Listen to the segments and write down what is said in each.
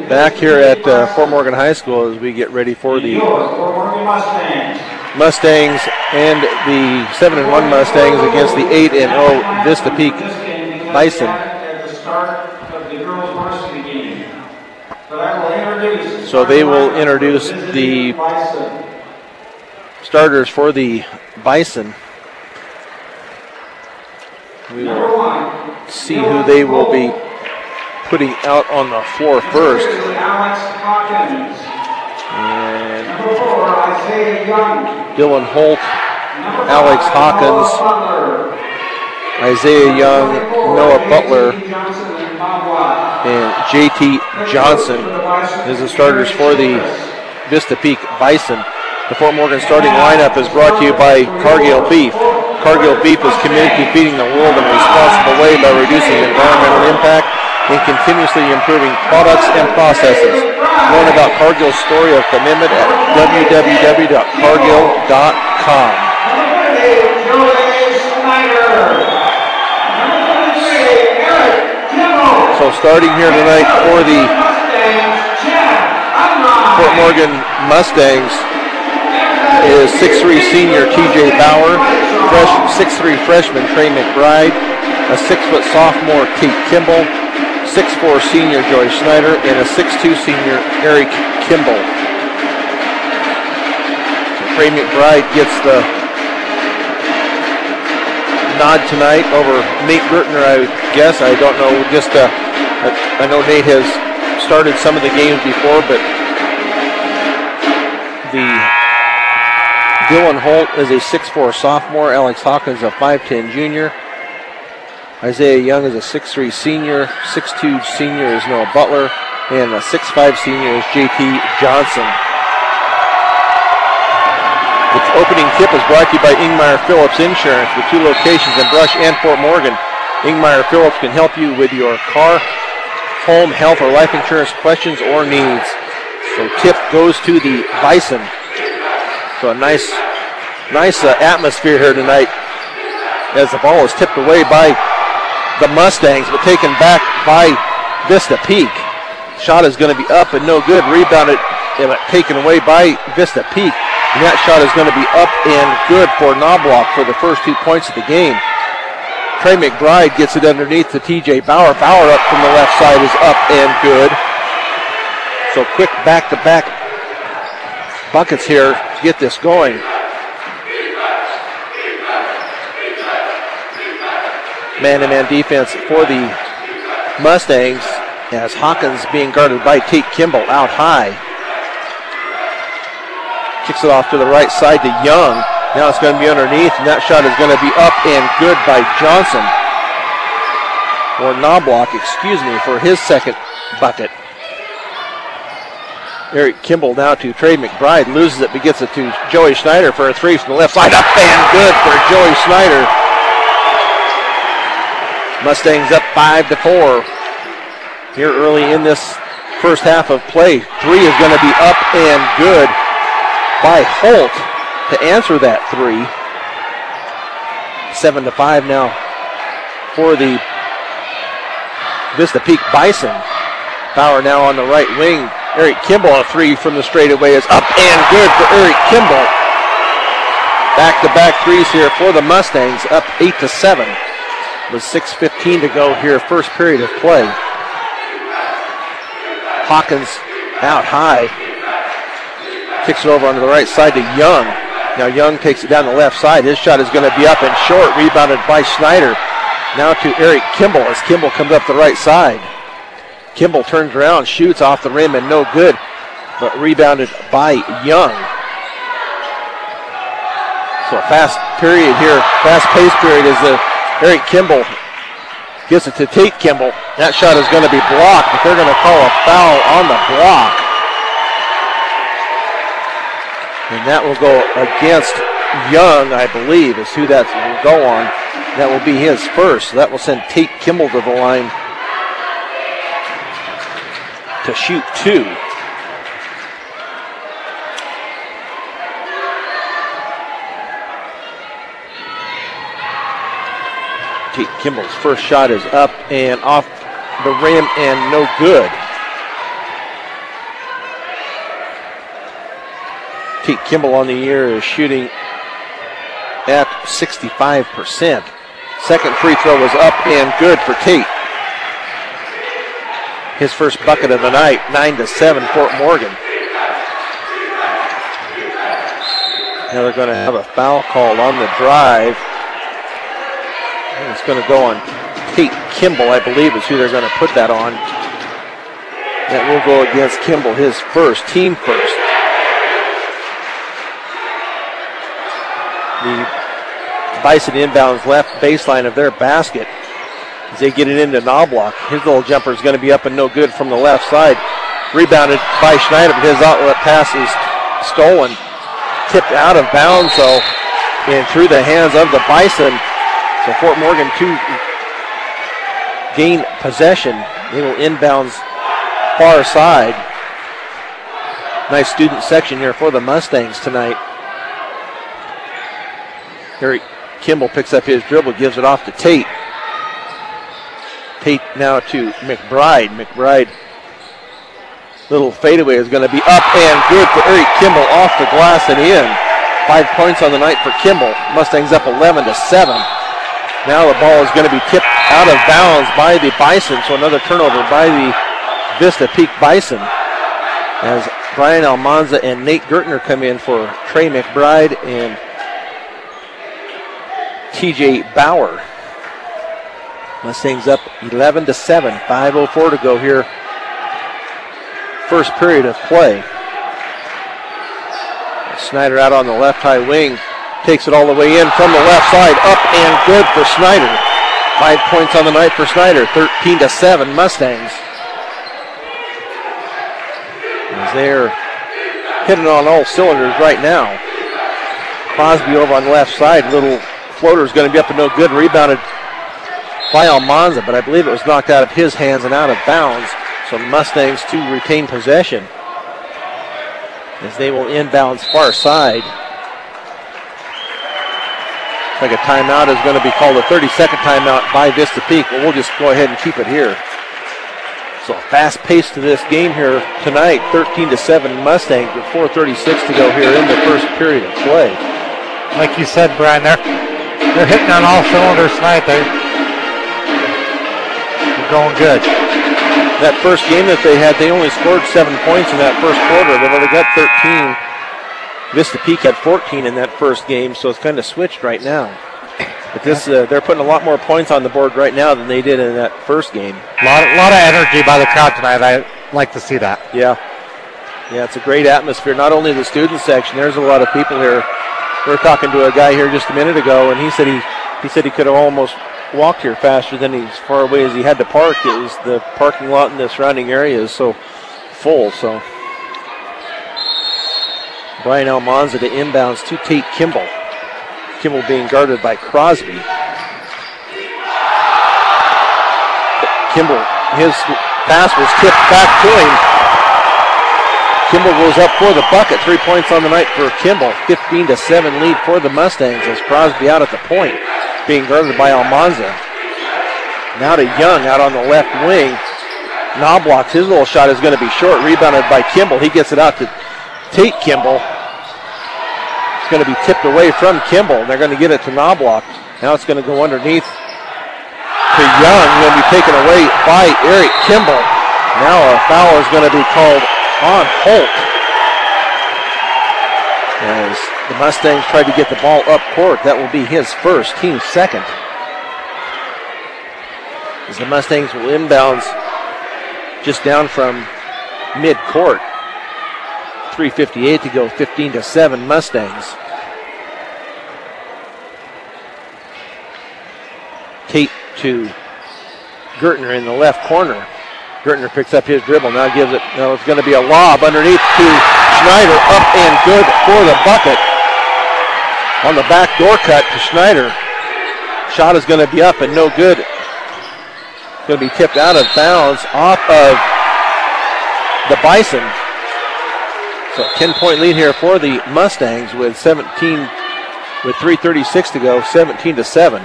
back here at Fort Morgan High School as we get ready for the Mustangs and the 7-1 Mustangs against the 8-0 Vista Peak Bison. So they will introduce the starters for the Bison. We will see who they will be putting out on the floor first. And Dylan Holt, Alex Hawkins, Isaiah Young, Noah Butler, and JT Johnson is the starters for the Vista Peak Bison. The Fort Morgan starting lineup is brought to you by Cargill Beef. Cargill Beef is committed to feeding the world in a responsible way by reducing environmental impact and continuously improving products and processes. Learn about Cargill's story of commitment at www.cargill.com. So starting here tonight for the Fort Morgan Mustangs is 6'3" senior TJ Bauer, 6'3" freshman Trey McBride, a 6' sophomore Tate Kimball, 6'4" senior Joy Schneider, and a 6'2" senior Eric Kimball. So Trey McBride gets the nod tonight over Nate Gertner, I guess. I don't know. I know Nate has started some of the games before, but Dylan Holt is a 6'4" sophomore. Alex Hawkins a 5'10" junior. Isaiah Young is a 6'3" senior. 6'2" senior is Noah Butler. And a 6'5" senior is JT Johnson. The opening tip is brought to you by Ingmeyer Phillips Insurance with 2 locations in Brush and Fort Morgan. Ingmeyer Phillips can help you with your car, home, health, or life insurance questions or needs. So tip goes to the Bison. So a nice atmosphere here tonight as the ball is tipped away by the Mustangs, but taken back by Vista Peak. Shot is going to be up and no good. Rebounded and taken away by Vista Peak. And that shot is going to be up and good for Knobloch for the first 2 points of the game. Trey McBride gets it underneath to TJ Bauer. Bauer up from the left side is up and good. So quick back-to-back buckets here to get this going. Man-to-man defense for the Mustangs as Hawkins being guarded by Tate Kimball out high. Kicks it off to the right side to Young. Now it's going to be underneath, and that shot is going to be up and good by Johnson. Or Knobloch, excuse me, for his second bucket. Eric Kimball now to Trey McBride. Loses it, but gets it to Joey Schneider for a 3 from the left side. Up and good for Joey Schneider. Mustangs up 5-4 here early in this first half of play. 3 is going to be up and good by Holt to answer that 3. 7-5 now for the Vista Peak Bison. Bauer now on the right wing. Eric Kimball, a 3 from the straightaway is up and good for Eric Kimball. Back-to-back 3s here for the Mustangs, up 8-7. With 6:15 to go here, first period of play. Hawkins out high. Kicks it over onto the right side to Young. Now Young takes it down the left side. His shot is going to be up and short, rebounded by Schneider. Now to Eric Kimball as Kimball comes up the right side. Kimball turns around, shoots off the rim and no good, but rebounded by Young. So a fast period here, fast-paced period as Eric Kimball gives it to Tate Kimball. That shot is going to be blocked, but they're going to call a foul on the block. And that will go against Young, I believe, is who that will go on. That will be his first. So that will send Tate Kimball to the line to shoot 2. Tate Kimball's first shot is up and off the rim and no good. Tate Kimball on the year is shooting at 65%. Second free throw was up and good for Tate. His first bucket of the night, 9-7 Fort Morgan. Now they're going to have a foul called on the drive. And it's going to go on Tate Kimball, I believe, is who they're going to put that on. That will go against Kimball, his first, team first. The Bison inbounds left baseline of their basket as they get it into Knobloch. His little jumper is going to be up and no good from the left side. Rebounded by Schneider, but his outlet pass is stolen. Tipped out of bounds, though, and through the hands of the Bison. So Fort Morgan to gain possession. They will inbounds far side. Nice student section here for the Mustangs tonight. Eric Kimball picks up his dribble, gives it off to Tate. Tate now to McBride. McBride, little fadeaway is going to be up and good for Eric Kimball, off the glass and in. 5 points on the night for Kimball. Mustangs up 11-7. Now the ball is going to be tipped out of bounds by the Bison, so another turnover by the Vista Peak Bison as Brian Almanza and Nate Gertner come in for Trey McBride and TJ Bauer. Mustangs up 11-7, 5:04 to go here. First period of play. Snyder out on the left high wing, takes it all the way in from the left side, up and good for Snyder. 5 points on the night for Snyder, 13-7 Mustangs. As they're hitting on all cylinders right now. Crosby over on the left side, little floater is going to be up and no good, rebounded by Almanza, but I believe it was knocked out of his hands and out of bounds. So Mustangs to retain possession as they will inbounds far side. Like a timeout is going to be called, a 30-second timeout by Vista Peak, but we'll just go ahead and keep it here. So fast pace to this game here tonight, 13-7 Mustangs with 4:36 to go here in the first period of play. Like you said, Brian, they're hitting on all cylinders tonight. They're going good. That first game that they had, they only scored 7 points in that first quarter. They've only got 13. Vista Peak had 14 in that first game, so it's kind of switched right now. But this, they're putting a lot more points on the board right now than they did in that first game. A lot of energy by the crowd tonight. I like to see that. Yeah, it's a great atmosphere. Not only the student section, there's a lot of people here. We were talking to a guy here just a minute ago, and he said he could have almost walked here faster than as far away as he had to park. It was the parking lot in the surrounding area is so full. So Brian Almanza to inbounds to Tate Kimball. Kimball being guarded by Crosby. Kimball, his pass was tipped back to him. Kimball goes up for the bucket. 3 points on the night for Kimball. 15-7 lead for the Mustangs as Crosby out at the point, being guarded by Almanza. Now to Young out on the left wing. Knobloch's, his little shot is going to be short. Rebounded by Kimball. He gets it out to Tate Kimball. It's going to be tipped away from Kimball. They're going to get it to Knobloch. Now it's going to go underneath to Young. Going to be taken away by Eric Kimball. Now a foul is going to be called on Holt as the Mustangs tried to get the ball up court. That will be his first, team second. As the Mustangs will inbounds just down from mid-court. 3:58 to go, 15-7 Mustangs. Tate to Gertner in the left corner. Gertner picks up his dribble, now gives it, no, it's going to be a lob underneath to Schneider, up and good for the bucket. On the back door cut to Schneider. Shot is going to be up and no good. It's going to be tipped out of bounds off of the Bison. So 10-point lead here for the Mustangs with 3:36 to go, 17-7.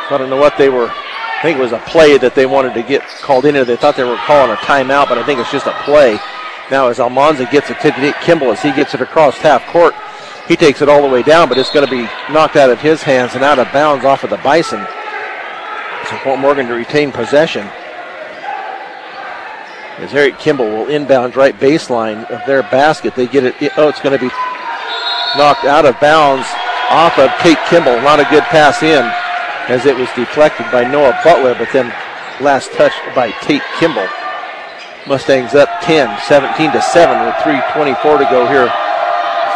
So I don't know what they were. I think it was a play that they wanted to get called into. They thought they were calling a timeout, but I think it's just a play. Now as Almanza gets it to Kimball, as he gets it across half court, he takes it all the way down, but it's going to be knocked out of his hands and out of bounds off of the Bison. So Fort Morgan to retain possession. As Eric Kimball will inbound right baseline of their basket. They get it. Oh, it's going to be knocked out of bounds off of Tate Kimball. Not a good pass in, as it was deflected by Noah Butler, but then last touch by Tate Kimball. Mustangs up 10, 17-7 with 3:24 to go here.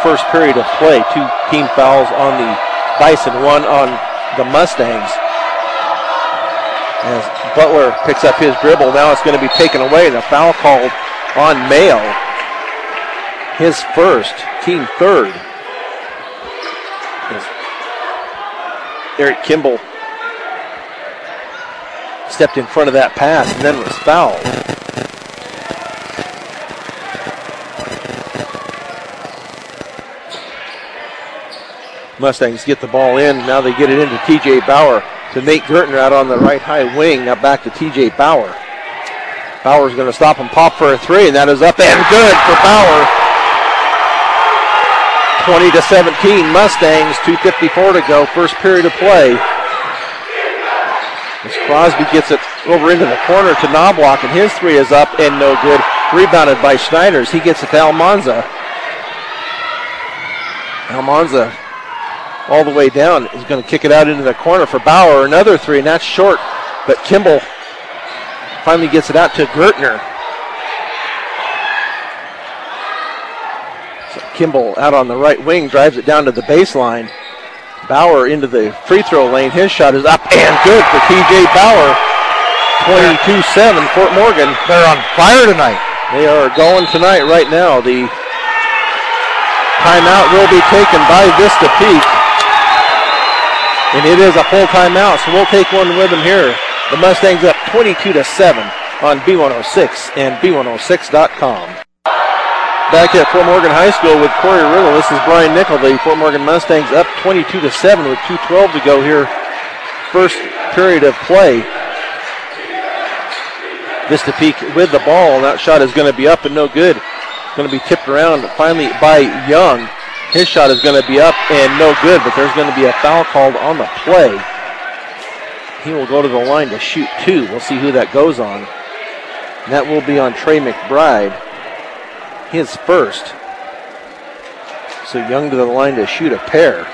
First period of play. 2 team fouls on the Bison, 1 on the Mustangs. As Butler picks up his dribble, now it's going to be taken away, and a foul called on Mayo. His first, team third. As Eric Kimball stepped in front of that pass and then was fouled. Mustangs get the ball in. Now they get it into T.J. Bauer to Nate Gertner out on the right high wing. Now back to T.J. Bauer. Bauer's going to stop and pop for a 3, and that is up and good for Bauer. 20-17 Mustangs, 2:54 to go. First period of play. As Crosby gets it over into the corner to Knobloch, and his 3 is up and no good. Rebounded by Schneiders. He gets it to Almanza. Almanza all the way down is going to kick it out into the corner for Bauer. Another 3, and that's short. But Kimball finally gets it out to Gertner. So Kimball out on the right wing, drives it down to the baseline. Bauer into the free throw lane. His shot is up and good for T.J. Bauer. 22-7 Fort Morgan. They're on fire tonight. They are going tonight right now. The timeout will be taken by Vista Peak. And it is a full timeout, so we'll take one with them here. The Mustangs up 22-7 on B106 and B106.com. Back at Fort Morgan High School with Corey Riddle. This is Brian Nickel. The Fort Morgan Mustangs up 22-7 with 2:12 to go here. First period of play. Vista Peak with the ball. That shot is going to be up and no good. Going to be tipped around finally by Young. His shot is going to be up and no good, but there's going to be a foul called on the play. He will go to the line to shoot 2. We'll see who that goes on. And that will be on Trey McBride. His first. So Young to the line to shoot a pair.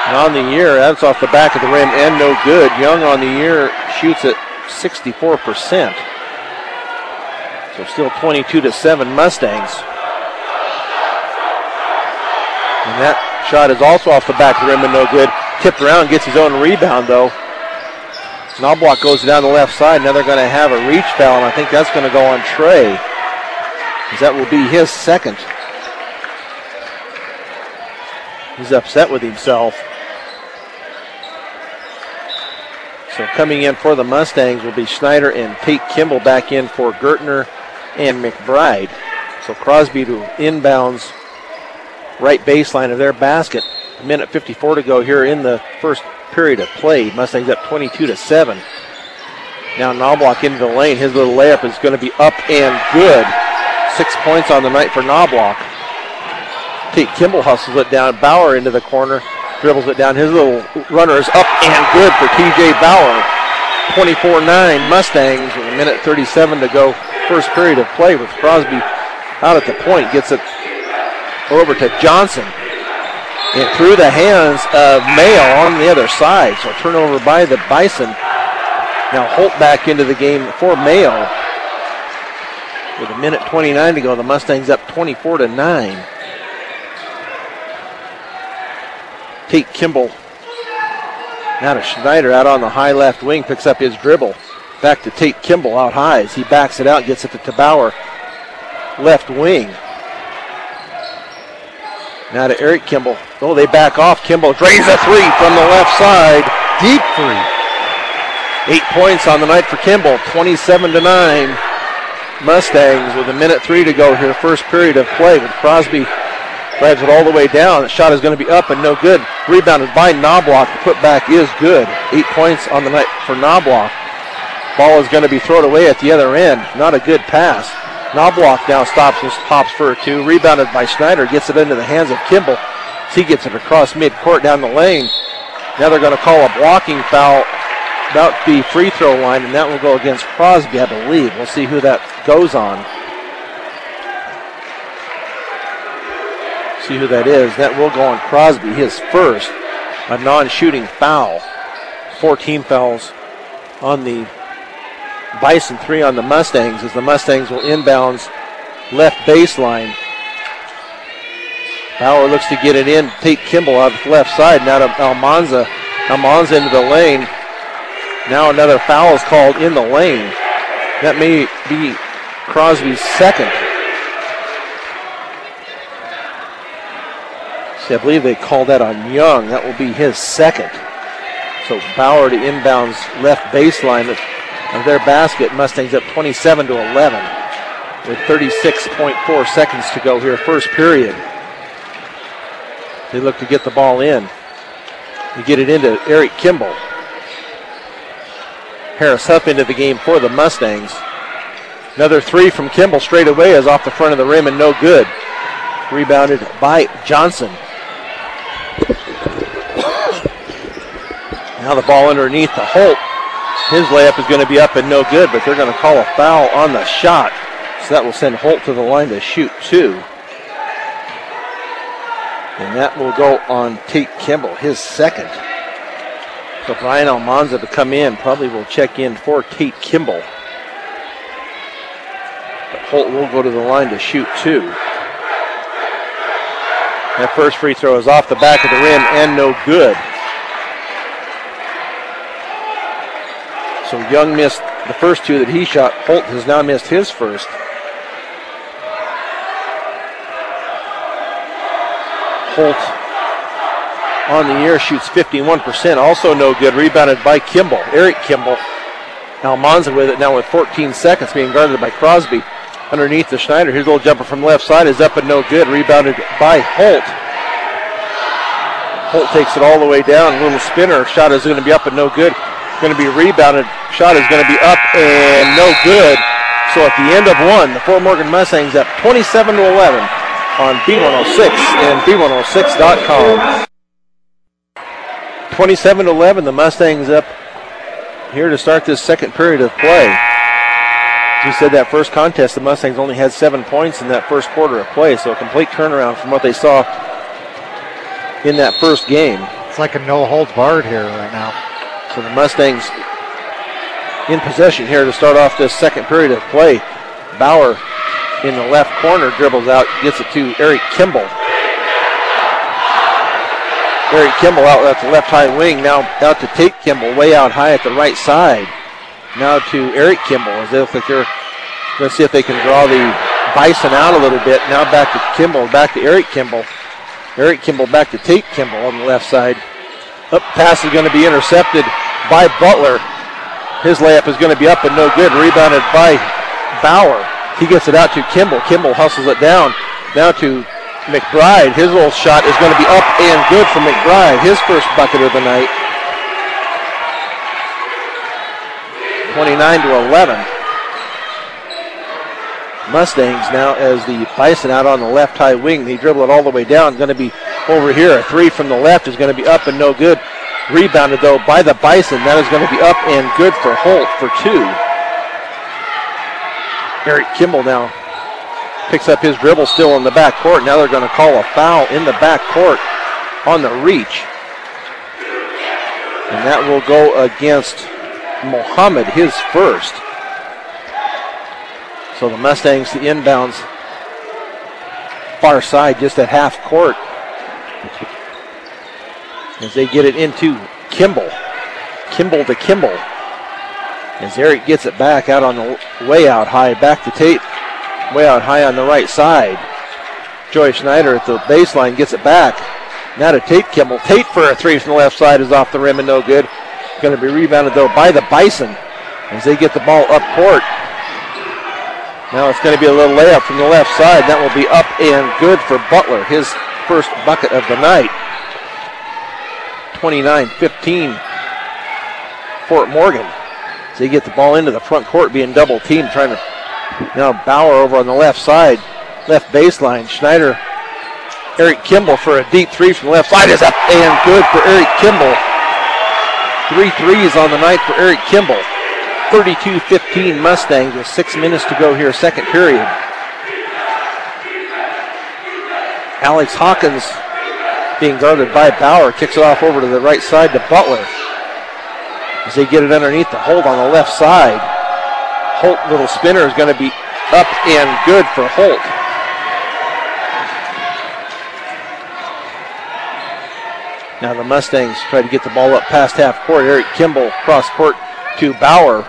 And on the year, that's off the back of the rim and no good. Young on the year shoots at 64%. So still 22-7 Mustangs. And that shot is also off the back of the rim and no good. Tipped around, gets his own rebound though. Knobloch goes down the left side. Now they're going to have a reach foul, and I think that's going to go on Trey, because that will be his second. He's upset with himself. So coming in for the Mustangs will be Schneider and Tate Kimball, back in for Gertner and McBride. So Crosby to inbounds right baseline of their basket. 1:54 to go here in the first period of play. Mustangs up 22-7. Now Knobloch into the lane. His little layup is going to be up and good. 6 points on the night for Knobloch. Tate Kimball hustles it down. Bauer into the corner. Dribbles it down. His little runner is up and good for T.J. Bauer. 24-9 Mustangs with 1:37 to go. First period of play with Crosby out at the point. Gets it over to Johnson. And through the hands of Mayo on the other side. So turnover by the Bison. Now Holt back into the game for Mayo. With 1:29 to go, the Mustangs up 24-9. Tate Kimball. Now to Schneider out on the high left wing. Picks up his dribble. Back to Tate Kimball out high as he backs it out. Gets it to Bauer. Left wing. Now to Eric Kimball. Oh, they back off. Kimball drains a 3 from the left side. Deep 3. 8 points on the night for Kimball. 27-9. Mustangs with 1:03 to go here. First period of play with Crosby Drives it all the way down. The shot is going to be up and no good. Rebounded by Knobloch. The putback is good. 8 points on the night for Knobloch. Ball is going to be thrown away at the other end. Not a good pass. Knobloch now stops and pops for a 2. Rebounded by Schneider. Gets it into the hands of Kimball. He gets it across midcourt down the lane. Now they're going to call a blocking foul about the free throw line, and that will go against Crosby, I believe. We'll see who that goes on. See who that is. That will go on Crosby, his first, a non-shooting foul. 14 fouls on the Bison, 3 on the Mustangs, as the Mustangs will inbounds left baseline. Bauer looks to get it in. Tate Kimball out of the left side. Now to Almanza. Almanza into the lane. Now another foul is called in the lane. That may be Crosby's second. I believe they called that on Young. That will be his second. So Bauer to inbounds left baseline of their basket. Mustangs up 27-11 with 36.4 seconds to go here, first period. They look to get the ball in. They get it into Eric Kimball. Harris Huff into the game for the Mustangs. Another 3 from Kimball straight away is off the front of the rim and no good. Rebounded by Johnson. Now the ball underneath to Holt. His layup is going to be up and no good, but they're going to call a foul on the shot. So that will send Holt to the line to shoot 2. And that will go on Tate Kimball, his second. So Brian Almanza to come in, probably will check in for Tate Kimball. But Holt will go to the line to shoot 2. That first free throw is off the back of the rim and no good. So Young missed the first 2 that he shot. Holt has now missed his first. Holt on the year shoots 51%. Also no good. Rebounded by Kimball. Eric Kimball. Almanza with it now with 14 seconds, being guarded by Crosby. Underneath the Schneider. His little jumper from the left side is up and no good. Rebounded by Holt. Holt takes it all the way down. A little spinner. Shot is going to be up and no good. Going to be rebounded. Shot is going to be up and no good. So at the end of one, the Fort Morgan Mustangs up 27-11 on B106 and B106.com. 27-11, the Mustangs up here to start this second period of play. As you said, that first contest, the Mustangs only had 7 points in that first quarter of play, so a complete turnaround from what they saw in that first game. It's like a no holds barred here right now. So the Mustangs in possession here to start off this second period of play. Bauer in the left corner dribbles out, gets it to Eric Kimball. Eric Kimball out at the left high wing, now out to Tate Kimball, way out high at the right side. Now to Eric Kimball, as they look like they're going to see if they can draw the Bison out a little bit. Now back to Kimball, back to Eric Kimball. Eric Kimball back to Tate Kimball on the left side. Up pass is going to be intercepted by Butler. His layup is going to be up and no good. Rebounded by Bauer. He gets it out to Kimball. Kimball hustles it down. Now to McBride. His little shot is going to be up and good for McBride. His first bucket of the night. 29-11. Mustangs now as the Bison out on the left high wing. They dribble it all the way down. Going to be over here. A 3 from the left is going to be up and no good. Rebounded though by the Bison. That is going to be up and good for Holt for 2. Eric Kimball now picks up his dribble still in the back court. Now they're going to call a foul in the back court on the reach. And that will go against Mohammed, his first. So the Mustangs to inbounds far side just at half court as they get it into Kimball. Kimball to Kimball. As Eric gets it back out on the way out high, back to Tate, way out high on the right side. Joy Schneider at the baseline gets it back. Now to Tate Kimball. Tate for a 3 from the left side is off the rim and no good. Going to be rebounded though by the Bison as they get the ball up court. Now it's going to be a little layup from the left side. That will be up and good for Butler, his first bucket of the night. 29-15 Fort Morgan. So they get the ball into the front court, being double teamed, trying to now Bauer over on the left side, left baseline. Schneider, Eric Kimball for a deep three from the left side is up and good for Eric Kimball. 3 threes on the night for Eric Kimball. 32-15 Mustangs with 6 minutes to go here, second period. Alex Hawkins being guarded by Bauer, kicks it off over to the right side to Butler. As they get it underneath the Holt on the left side. Holt, little spinner, is going to be up and good for Holt. Now the Mustangs try to get the ball up past half court. Eric Kimball cross court to Bauer.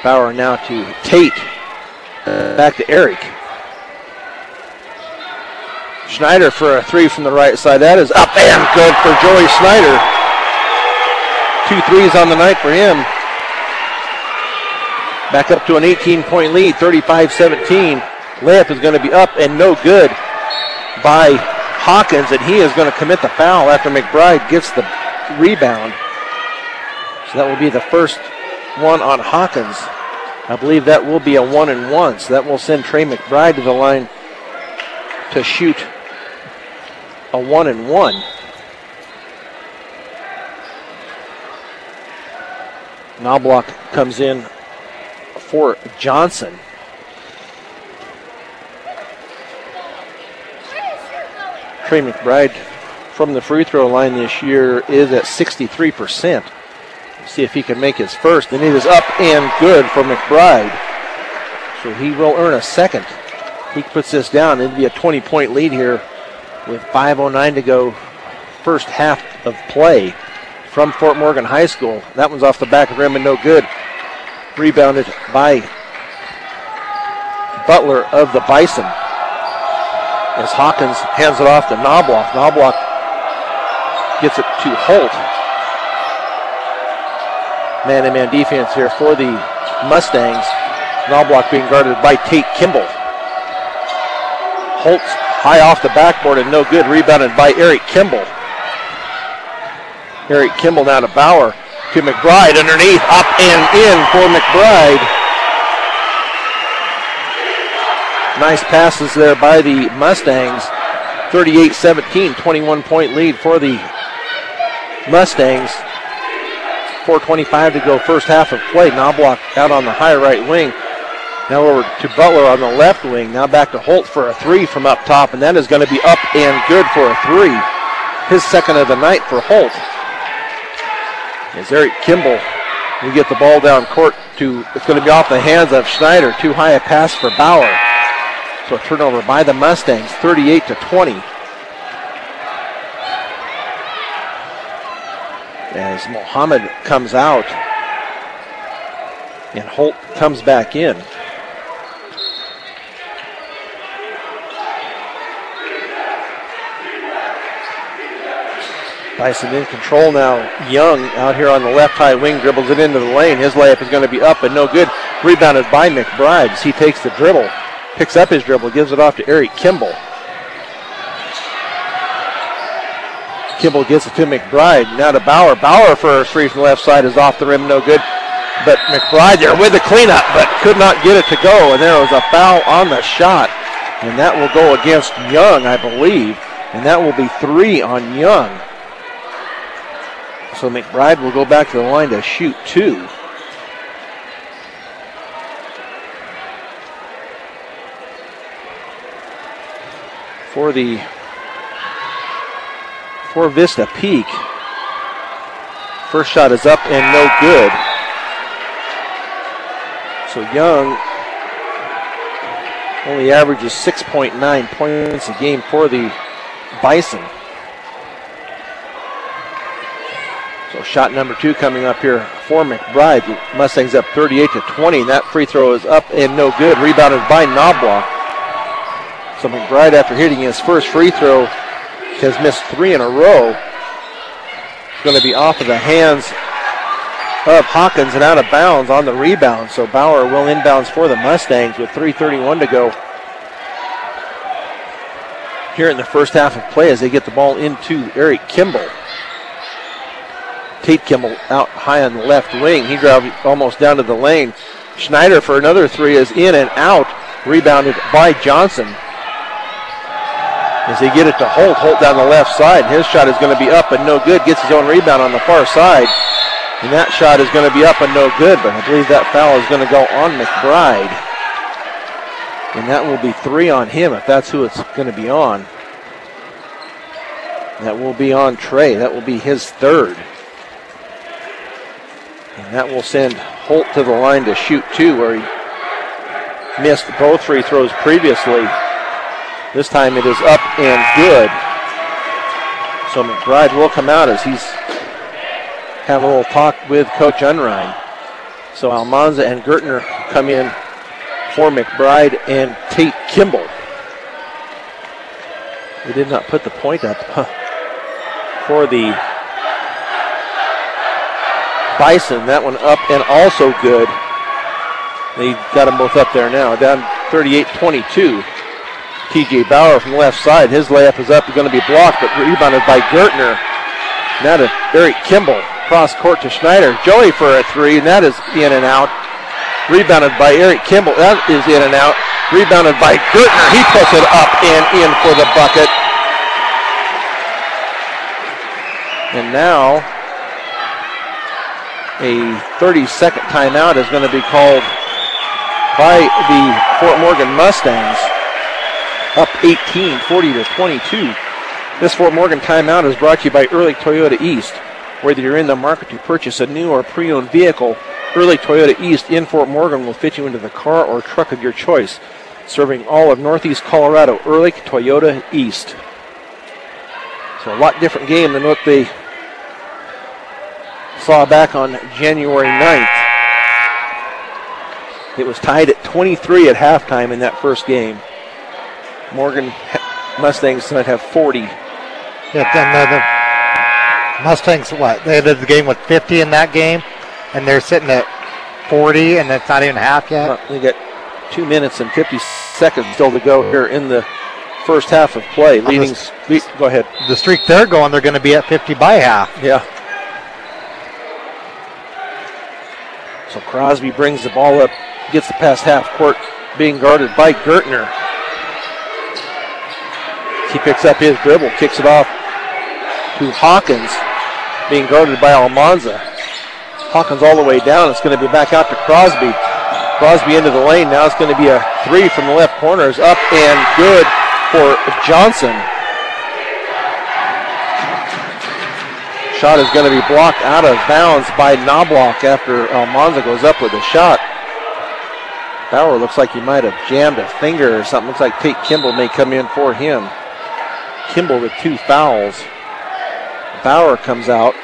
Bauer now to Tate. Back to Eric. Schneider for a three from the right side. That is up and good for Joey Schneider. 2 threes on the night for him. Back up to an 18-point lead, 35-17. Layup is going to be up and no good by Hawkins, and he is going to commit the foul after McBride gets the rebound. So that will be the first one on Hawkins. I believe that will be a 1-and-1, so that will send Trey McBride to the line to shoot a 1-and-1. Knobloch comes in for Johnson. Trey McBride from the free throw line this year is at 63%. See if he can make his first, and it is up and good for McBride. So he will earn a second. He puts this down. It'll be a 20-point lead here with 5:09 to go, first half of play from Fort Morgan High School. That one's off the back of the rim and no good. Rebounded by Butler of the Bison. As Hawkins hands it off to Knobloch. Knobloch gets it to Holt. Man-to-man defense here for the Mustangs. Knobloch being guarded by Tate Kimball. Holt's high off the backboard and no good. Rebounded by Eric Kimball. Eric Kimball now to Bauer. To McBride underneath. Up and in for McBride. Nice passes there by the Mustangs. 38-17, 21-point lead for the Mustangs. 4:25 to go, first half of play. Knobloch out on the high right wing. Now over to Butler on the left wing. Now back to Holt for a three from up top, and that is going to be up and good for a three. His second of the night for Holt. As Eric Kimball will get the ball down court to, it's going to be off the hands of Schneider. Too high a pass for Bauer. So a turnover by the Mustangs, 38-20. As Mohammed comes out and Holt comes back in. Bison in control now. Young out here on the left high wing, dribbles it into the lane. His layup is going to be up and no good. Rebounded by McBride as he takes the dribble. Picks up his dribble, gives it off to Eric Kimball. Kimball gets it to McBride. Now to Bauer. Bauer for a three from the left side is off the rim, no good. But McBride there with the cleanup, but could not get it to go. And there was a foul on the shot. And that will go against Young, I believe. And that will be 3 on Young. So McBride will go back to the line to shoot 2. For Vista Peak. First shot is up and no good. So Young only averages 6.9 points a game for the Bison. So shot number 2 coming up here for McBride. The Mustangs up 38-20. That free throw is up and no good. Rebounded by Knobloch. So McBride, after hitting his first free throw, has missed 3 in a row. It's going to be off of the hands of Hawkins and out of bounds on the rebound. So Bauer will inbounds for the Mustangs with 3:31 to go here in the first half of play as they get the ball into Eric Kimball. Tate Kimball out high on the left wing. He drove almost down to the lane. Schneider for another three is in and out. Rebounded by Johnson. As they get it to Holt. Holt down the left side. His shot is going to be up and no good. Gets his own rebound on the far side. And that shot is going to be up and no good, but I believe that foul is going to go on McBride. And that will be 3 on him if that's who it's going to be on. That will be on Trey. That will be his 3rd. And that will send Holt to the line to shoot 2, where he missed both free throws previously. This time it is up and good. So McBride will come out as he's having a little talk with Coach Unrein. So Almanza and Gertner come in for McBride and Tate Kimball. They did not put the point up for the Bison. That one up and also good. They got them both up there now. Down 38-22. TJ Bauer from the left side. His layup is up. It's going to be blocked, but rebounded by Gertner. Now to Eric Kimball. Cross court to Schneider. Joey for a 3, and that is in and out. Rebounded by Eric Kimball. That is in and out. Rebounded by Gertner. He puts it up and in for the bucket. And now a 30-second timeout is going to be called by the Fort Morgan Mustangs. Up 18, 40-22. This Fort Morgan timeout is brought to you by Early Toyota East. Whether you're in the market to purchase a new or pre-owned vehicle, Early Toyota East in Fort Morgan will fit you into the car or truck of your choice. Serving all of Northeast Colorado, Early Toyota East. So a lot different game than what they saw back on January 9th. It was tied at 23 at halftime in that first game. Morgan Mustangs tonight have 40. Yeah, then the Mustangs, they ended the game with 50 in that game, and they're sitting at 40, and it's not even half yet. Well, they got 2 minutes and 50 seconds still to go here in the first half of play. Go ahead. The streak they're going, they're going to be at 50 by half. Yeah. So Crosby brings the ball up, gets the past half court, being guarded by Gertner. He picks up his dribble, kicks it off to Hawkins, being guarded by Almanza. Hawkins all the way down. It's going to be back out to Crosby. Crosby into the lane. Now it's going to be a 3 from the left corner. Is up and good for Johnson. Shot is going to be blocked out of bounds by Knobloch after Almanza goes up with a shot. Bauer looks like he might have jammed a finger or something. Looks like Tate Kimball may come in for him. Kimball with 2 fouls. Bauer comes out.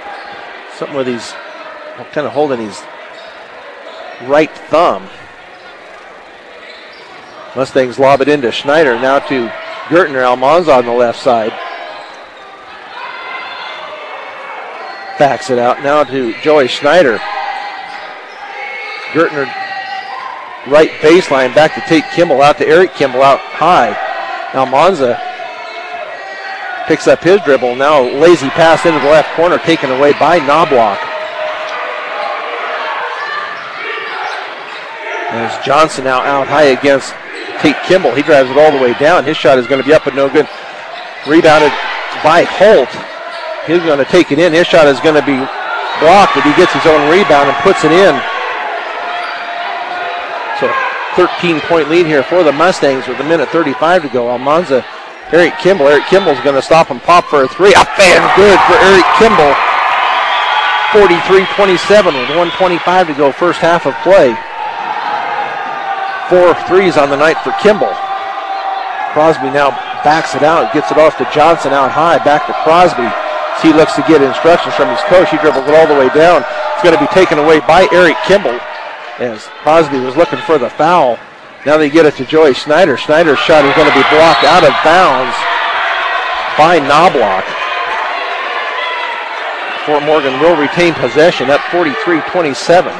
Something with he's kind of holding his right thumb. Mustangs lob it into Schneider. Now to Gertner. Almanza on the left side. Backs it out. Now to Joey Schneider. Gertner right baseline. Back to Tate Kimball. Out to Eric Kimball out high. Almanza picks up his dribble. Now lazy pass into the left corner, taken away by Knobloch. There's Johnson now out high against Tate Kimball. He drives it all the way down. His shot is going to be up but no good. Rebounded by Holt. He's going to take it in. His shot is going to be blocked, but he gets his own rebound and puts it in. So 13-point lead here for the Mustangs with 1:35 to go. Almanza, Eric Kimball. Eric Kimball's going to stop and pop for a 3. Up and good for Eric Kimball. 43-27 with 1:25 to go, first half of play. 4 threes on the night for Kimball. Crosby now backs it out, gets it off to Johnson out high, back to Crosby. He looks to get instructions from his coach. He dribbles it all the way down. It's going to be taken away by Eric Kimball as Crosby was looking for the foul. Now they get it to Joey Schneider. Schneider's shot is going to be blocked out of bounds by Knobloch. Fort Morgan will retain possession at 43-27.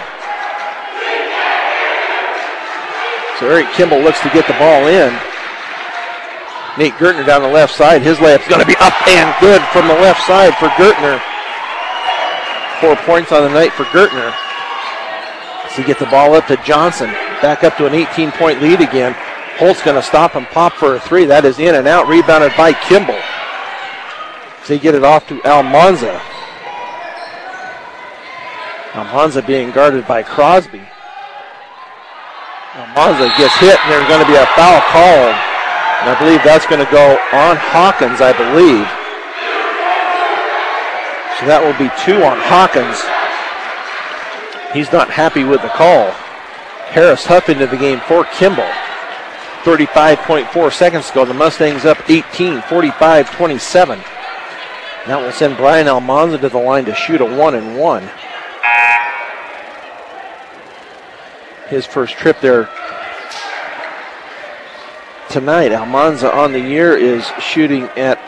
So Eric Kimball looks to get the ball in. Nate Gertner down the left side. His layup's going to be up and good from the left side for Gertner. 4 points on the night for Gertner. So you get the ball up to Johnson. Back up to an 18-point lead again. Holt's going to stop and pop for a three. That is in and out. Rebounded by Kimball. So you get it off to Almanza. Almanza being guarded by Crosby. Almanza gets hit, and there's going to be a foul called. And I believe that's going to go on Hawkins, I believe. So that will be 2 on Hawkins. He's not happy with the call. Harris Huff into the game for Kimball. 35.4 seconds ago. The Mustangs up 18, 45-27. That will send Brian Almanza to the line to shoot a 1-and-1. His first trip there tonight. Almanza on the year is shooting at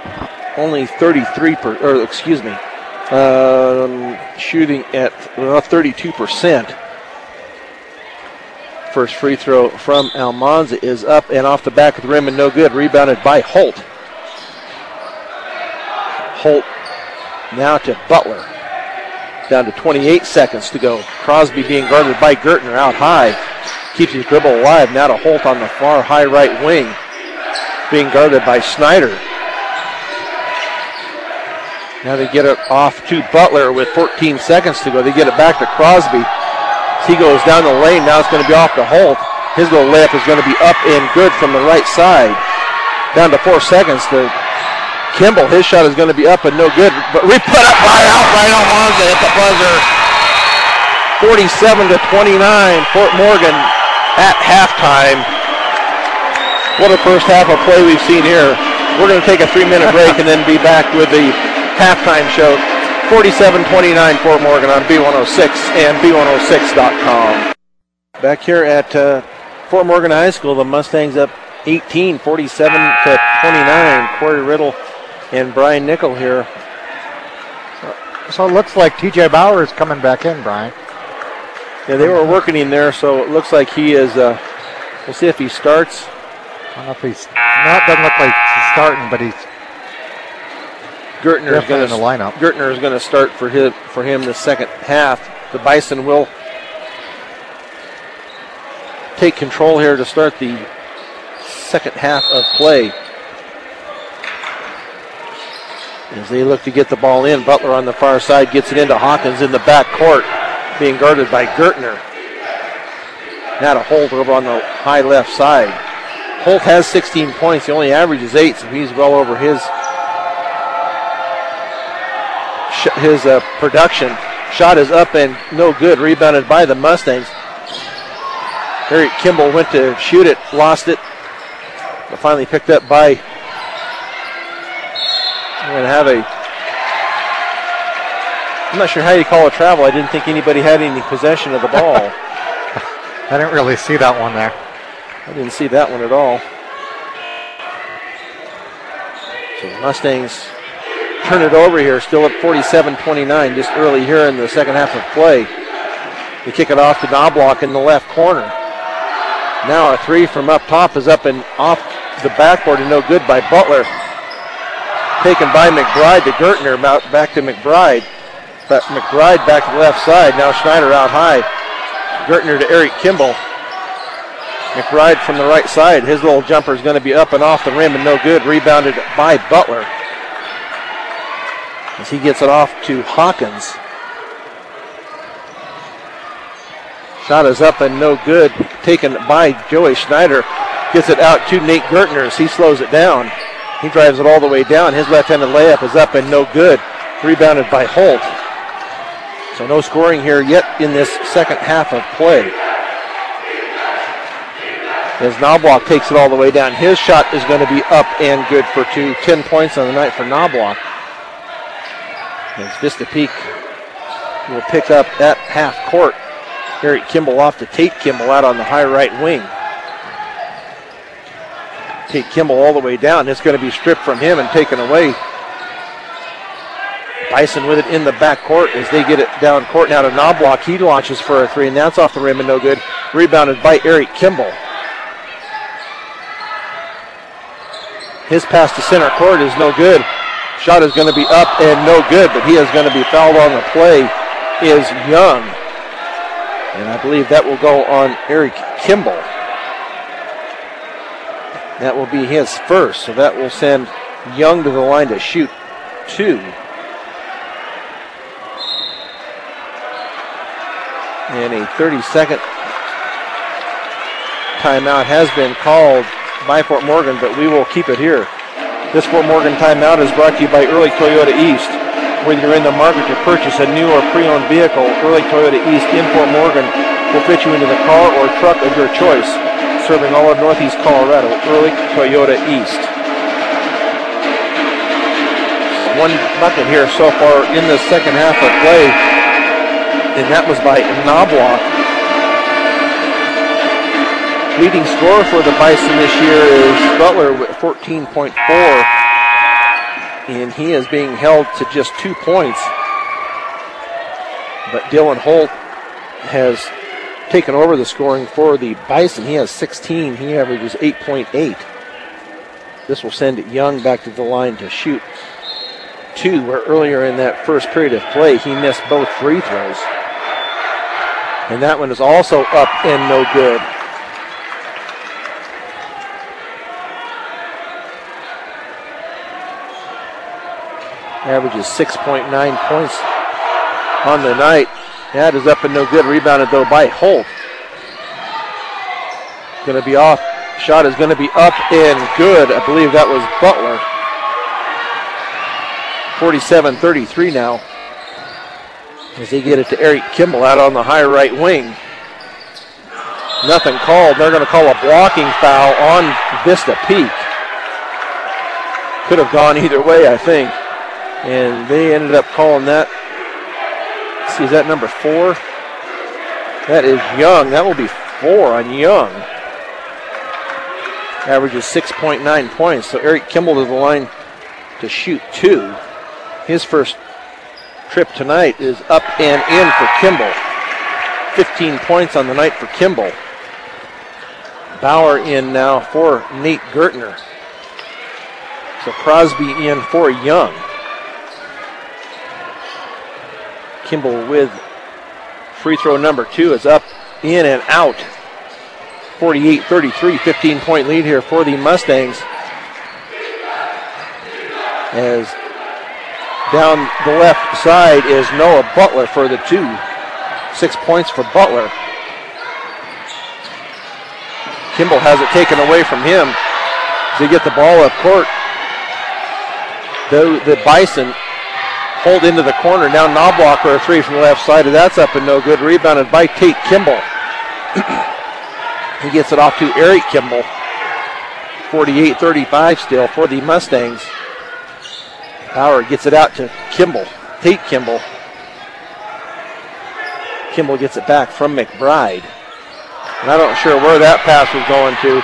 only 32%. First free throw from Almanza is up and off the back of the rim and no good. Rebounded by Holt. Holt now to Butler. Down to 28 seconds to go. Crosby being guarded by Gertner out high. Keeps his dribble alive. Now to Holt on the far high right wing. Being guarded by Snyder. Now they get it off to Butler with 14 seconds to go. They get it back to Crosby. He goes down the lane. Now it's going to be off to Holt. His little layup is going to be up and good from the right side. Down to 4 seconds to Kimball. His shot is going to be up and no good. But put up by outright Almanza at the buzzer. 47-29. Fort Morgan at halftime. What a first half of play we've seen here. We're going to take a 3-minute break and then be back with the halftime show. 47-29 Fort Morgan on B106 and B106.com. Back here at Fort Morgan High School, the Mustangs up 18, 47-29. Corey Riddle and Brian Nickel here. So it looks like TJ Bauer is coming back in, Brian. Yeah, they were working him there, so it looks like he is. We'll see if he starts. I don't know if he's. No, it doesn't look like he's starting, but he's. Gertner is going in the lineup. Gertner is going to start for him the second half. The Bison will take control here to start the second half of play. As they look to get the ball in, Butler on the far side gets it into Hawkins in the back court, being guarded by Gertner. Now to Holt over on the high left side. Holt has 16 points. He only averages 8, so he's well over his production. Shot is up and no good. Rebounded by the Mustangs. Harriet Kimball went to shoot it, lost it, but finally picked up by. We're going to have I'm not sure how you call a travel. I didn't think anybody had any possession of the ball. I didn't really see that one there. I didn't see that one at all. So the Mustangs turn it over here, still at 47-29, just early here in the second half of play. They kick it off to Knobloch in the left corner. Now a three from up top is up and off the backboard and no good by Butler. Taken by McBride to Gertner, back to McBride. But McBride back to the left side. Now Schneider out high. Gertner to Eric Kimball. McBride from the right side. His little jumper is going to be up and off the rim and no good. Rebounded by Butler. As he gets it off to Hawkins. Shot is up and no good. Taken by Joey Schneider. Gets it out to Nate Gertner as he slows it down. He drives it all the way down. His left-handed layup is up and no good. Rebounded by Holt. So no scoring here yet in this second half of play. As Knobloch takes it all the way down. His shot is going to be up and good for 2. 10 points on the night for Knobloch. As Vista Peak will pick up at half court. Harriet Kimball off to Tate Kimball out on the high right wing. Tate Kimball all the way down. It's going to be stripped from him and taken away. Bison with it in the back court as they get it down court now to Knobloch. He launches for a three, and that's off the rim and no good. Rebounded by Eric Kimball. His pass to center court is no good. Shot is going to be up and no good, but he is going to be fouled on the play is Young. And I believe that will go on Eric Kimball. That will be his first, so that will send Young to the line to shoot 2. And a 30-second timeout has been called by Fort Morgan, but we will keep it here. This Fort Morgan timeout is brought to you by Early Toyota East. Whether you're in the market to purchase a new or pre-owned vehicle, Early Toyota East in Fort Morgan will fit you into the car or truck of your choice. Serving all of Northeast Colorado, Early Toyota East. One bucket here so far in the second half of play, and that was by Knobloch. Leading scorer for the Bison this year is Butler with 14.4, and he is being held to just 2 points. But Dylan Holt has taken over the scoring for the Bison. He has 16. He averages 8.8. This will send Young back to the line to shoot 2, where earlier in that first period of play he missed both free throws. And that one is also up and no good. Averages 6.9 points on the night. That is up and no good. Rebounded though by Holt. Going to be off. Shot is going to be up and good. I believe that was Butler. 47-33 now. As they get it to Eric Kimball out on the high right wing. Nothing called. They're going to call a blocking foul on Vista Peak. Could have gone either way, I think. And they ended up calling that. Let's see, is that number 4? That is Young. That will be 4 on Young. Averages 6.9 points. So Eric Kimball to the line to shoot 2. His first trip tonight is up and in for Kimball. 15 points on the night for Kimball. Bauer in now for Nate Gertner. So Crosby in for Young. Kimball with free throw number 2 is up, in, and out. 48-33, 15-point lead here for the Mustangs. As down the left side is Noah Butler for the 2. 6 points for Butler. Kimball has it taken away from him. As they get the ball up court, the Bison hold into the corner. Now Knobloch for a 3 from the left side, and that's up and no good. Rebounded by Tate Kimball. He gets it off to Eric Kimball. 48-35 still for the Mustangs. Bauer gets it out to Kimball. Tate Kimball. Kimball gets it back from McBride. And I'm not sure where that pass was going to.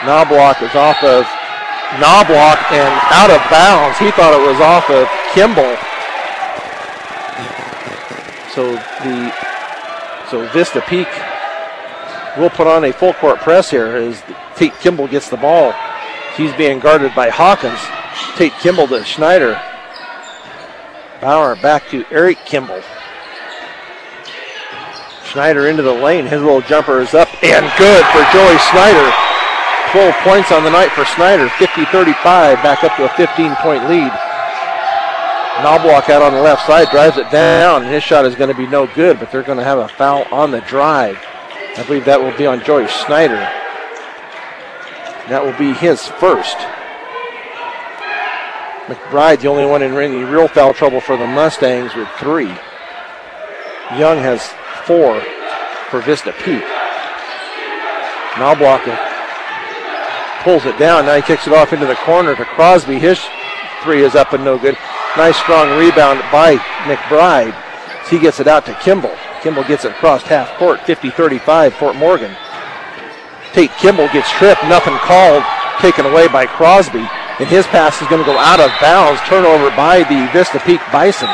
Knobloch is off of Knobloch and out of bounds. He thought it was off of Kimball. So Vista Peak will put on a full court press here as Tate Kimball gets the ball. He's being guarded by Hawkins. Tate Kimball to Schneider. Bauer back to Eric Kimball. Schneider into the lane. His little jumper is up and good for Joey Schneider. 12 points on the night for Schneider. 50-35, back up to a 15-point lead. Knobloch out on the left side, drives it down. His shot is going to be no good, but they're going to have a foul on the drive. I believe that will be on Joey Schneider. That will be his first. McBride's the only one in any real foul trouble for the Mustangs with 3. Young has 4 for Vista Peak. Knobloch pulls it down. Now he kicks it off into the corner to Crosby. His 3 is up and no good. Nice strong rebound by McBride. He gets it out to Kimball. Kimball gets it across half court. 50-35 Fort Morgan. Tate Kimball gets tripped. Nothing called. Taken away by Crosby. And his pass is going to go out of bounds. Turnover by the Vista Peak Bison.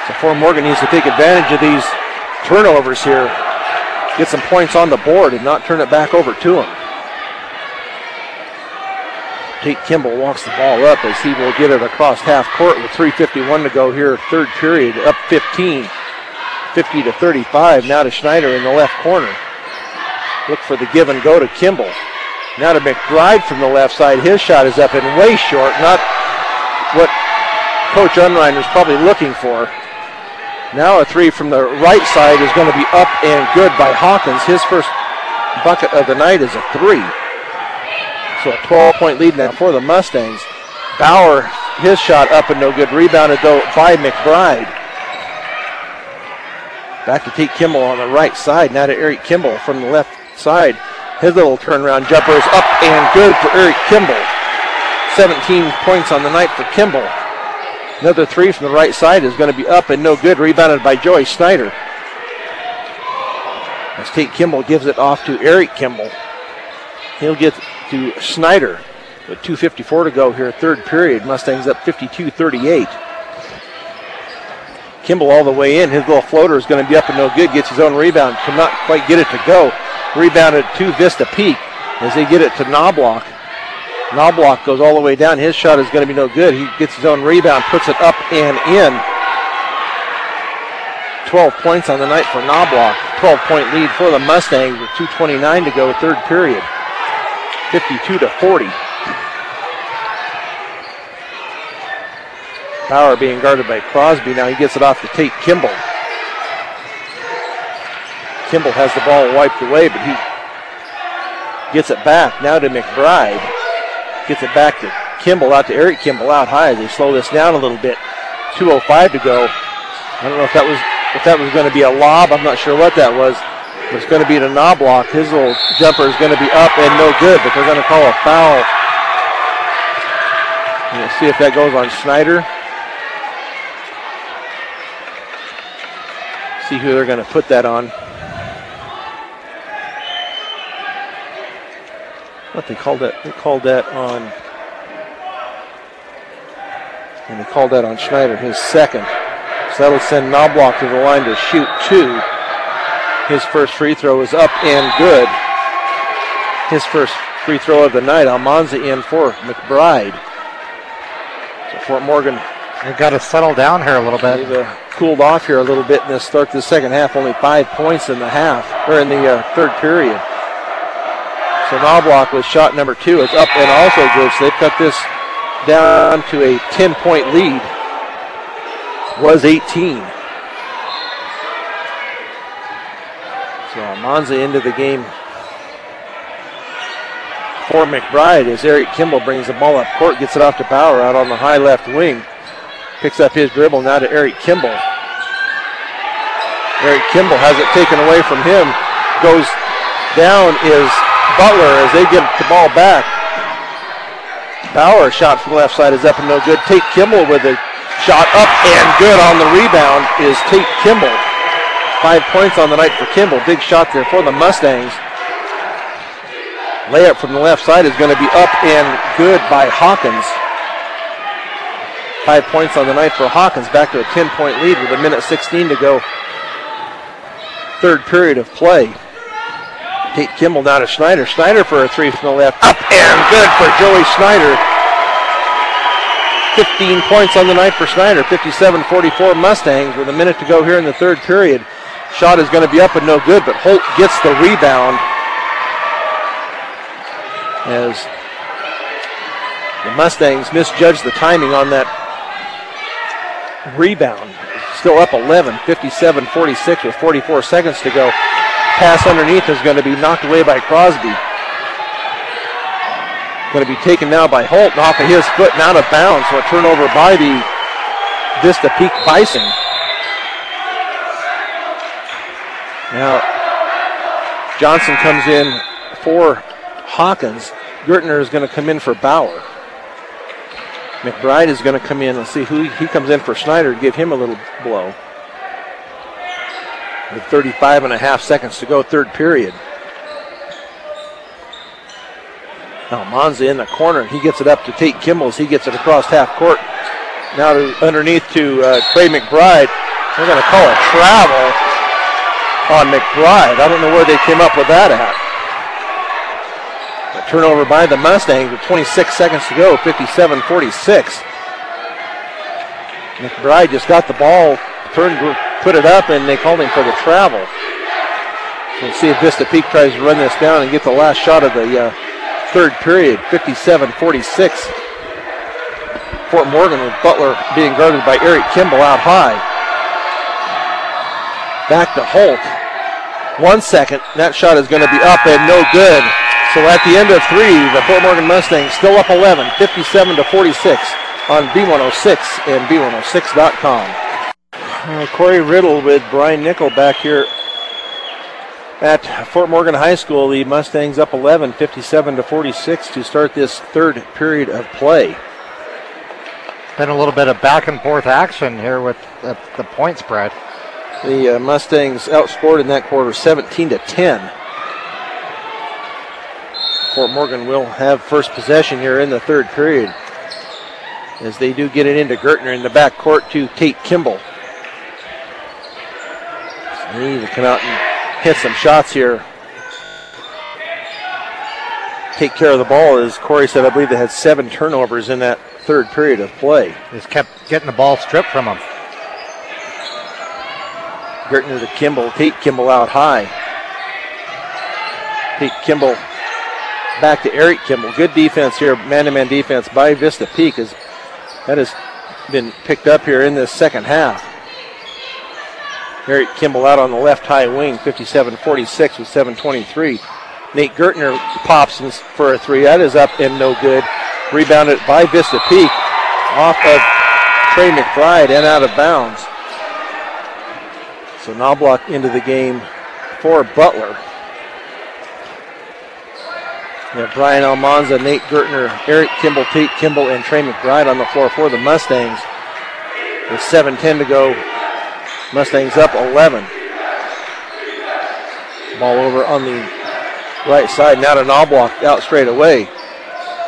So Fort Morgan needs to take advantage of these turnovers here. Get some points on the board and not turn it back over to him. Tate Kimball walks the ball up as he will get it across half court with 3:51 to go here, third period, up 15, 50-35. Now to Schneider in the left corner. Look for the give and go to Kimball. Now to McBride from the left side. His shot is up and way short. Not what Coach Unreiner is probably looking for. Now a three from the right side is going to be up and good by Hawkins. His first bucket of the night is a three. So a 12-point lead now for the Mustangs. Bauer, his shot up and no good. Rebounded, though, by McBride. Back to Tate Kimball on the right side. Now to Eric Kimball from the left side. His little turnaround jumper is up and good for Eric Kimball. 17 points on the night for Kimball. Another three from the right side is going to be up and no good. Rebounded by Joey Snyder. As Tate Kimball gives it off to Eric Kimball. He'll get to Snyder with 2:54 to go here, third period. Mustangs up 52-38. Kimball all the way in. His little floater is going to be up and no good. Gets his own rebound. Cannot quite get it to go. Rebounded to Vista Peak as they get it to Knobloch. Knobloch goes all the way down. His shot is going to be no good. He gets his own rebound, puts it up and in. 12 points on the night for Knobloch. 12-point lead for the Mustangs with 2:29 to go, third period. 52-40. Bauer being guarded by Crosby. Now he gets it off to Tate Kimball. Kimball has the ball wiped away, but he gets it back. Now to McBride. Gets it back to Kimball, out to Eric Kimball, out high. They slow this down a little bit. 2:05 to go. I don't know if that was going to be a lob. I'm not sure what that was. But it's going to be to Knobloch. His little jumper is going to be up and no good, but they're going to call a foul. We'll see if that goes on Schneider. See who they're going to put that on. What they called that? They called that on. And they called that on Schneider, his second. So that'll send Knobloch to the line to shoot two. His first free throw is up and good. His first free throw of the night. Almanza in for McBride. So Fort Morgan. They've got to settle down here a little bit. They've cooled off here a little bit in the start of the second half. Only 5 points in the half, or in the third period. So Knobloch with shot number two. It's up and also good. So they've cut this down to a 10-point lead. Was 18. So Almanza into the game for McBride as Eric Kimball brings the ball up court, gets it off to Bauer out on the high left wing. Picks up his dribble now to Eric Kimball. Eric Kimball has it taken away from him. Goes down is Butler as they get the ball back. Bauer shot from the left side is up and no good. Tate Kimball with a shot up and good on the rebound is Tate Kimball. 5 points on the night for Kimball. Big shot there for the Mustangs. Layup from the left side is going to be up and good by Hawkins. 5 points on the night for Hawkins. Back to a 10-point lead with 1:16 to go. Third period of play. Tate Kimball down to Schneider. Schneider for a three from the left. Up and good for Joey Schneider. 15 points on the night for Schneider. 57-44 Mustangs with a minute to go here in the third period. Shot is going to be up and no good, but Holt gets the rebound as the Mustangs misjudged the timing on that rebound. Still up 11, 57-46 with 44 seconds to go. Pass underneath is going to be knocked away by Crosby. Going to be taken now by Holt and off of his foot and out of bounds. So a turnover by the Vista Peak Bison. Now, Johnson comes in for Hawkins. Gertner is going to come in for Bauer. McBride is going to come in. Let's see who he comes in for Schneider to give him a little blow. With 35.5 seconds to go, third period. Almanza in the corner. He gets it up to Tate Kimball. He gets it across half court. Now underneath to Trey McBride. They're going to call a travel on McBride. I don't know where they came up with that at. A turnover by the Mustangs with 26 seconds to go, 57-46. McBride just got the ball, put it up, and they called him for the travel. So we'll see if Vista Peak tries to run this down and get the last shot of the third period, 57-46. Fort Morgan with Butler being guarded by Eric Kimball out high. Back to Holt. 1 second. That shot is going to be up and no good. So at the end of three, the Fort Morgan Mustangs still up 11, 57-46 on B106 and B106.com. Corey Riddle with Brian Nickel back here at Fort Morgan High School. The Mustangs up 11, 57-46 to start this third period of play. Been a little bit of back and forth action here with the point spread. The Mustangs outscored in that quarter 17-10. Fort Morgan will have first possession here in the third period as they do get it into Gertner in the back court to Tate Kimball. So they need to come out and hit some shots here. Take care of the ball. As Corey said, I believe they had 7 turnovers in that third period of play. Just kept getting the ball stripped from them. Gertner to Kimball. Tate Kimball out high. Tate Kimball back to Eric Kimball. Good defense here, man-to-man defense by Vista Peak. That has been picked up here in this second half. Eric Kimball out on the left high wing, 57-46 with 7:23. Nate Gertner pops for a three. That is up and no good. Rebounded by Vista Peak off of Trey McBride and out of bounds. So Knobloch into the game for Butler. Yeah, Brian Almanza, Nate Gertner, Eric Kimball, Tate Kimball, and Trey McBride on the floor for the Mustangs. With 7:10 to go, Mustangs up 11. Ball over on the right side, now to Knobloch, out straight away.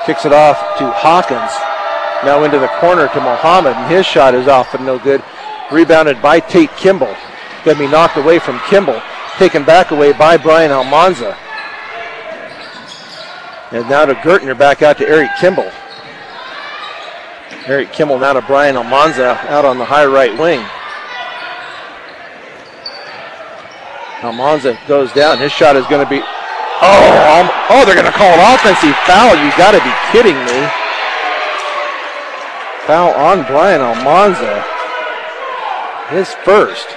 Kicks it off to Hawkins. Now into the corner to Mohammed, and his shot is off and no good. Rebounded by Tate Kimball. Going to be knocked away from Kimball. Taken back away by Brian Almanza. And now to Gertner, back out to Eric Kimball. Eric Kimball now to Brian Almanza out on the high right wing. Almanza goes down. His shot is going to be... Oh, they're going to call an offensive foul. You got to be kidding me. Foul on Brian Almanza. His first.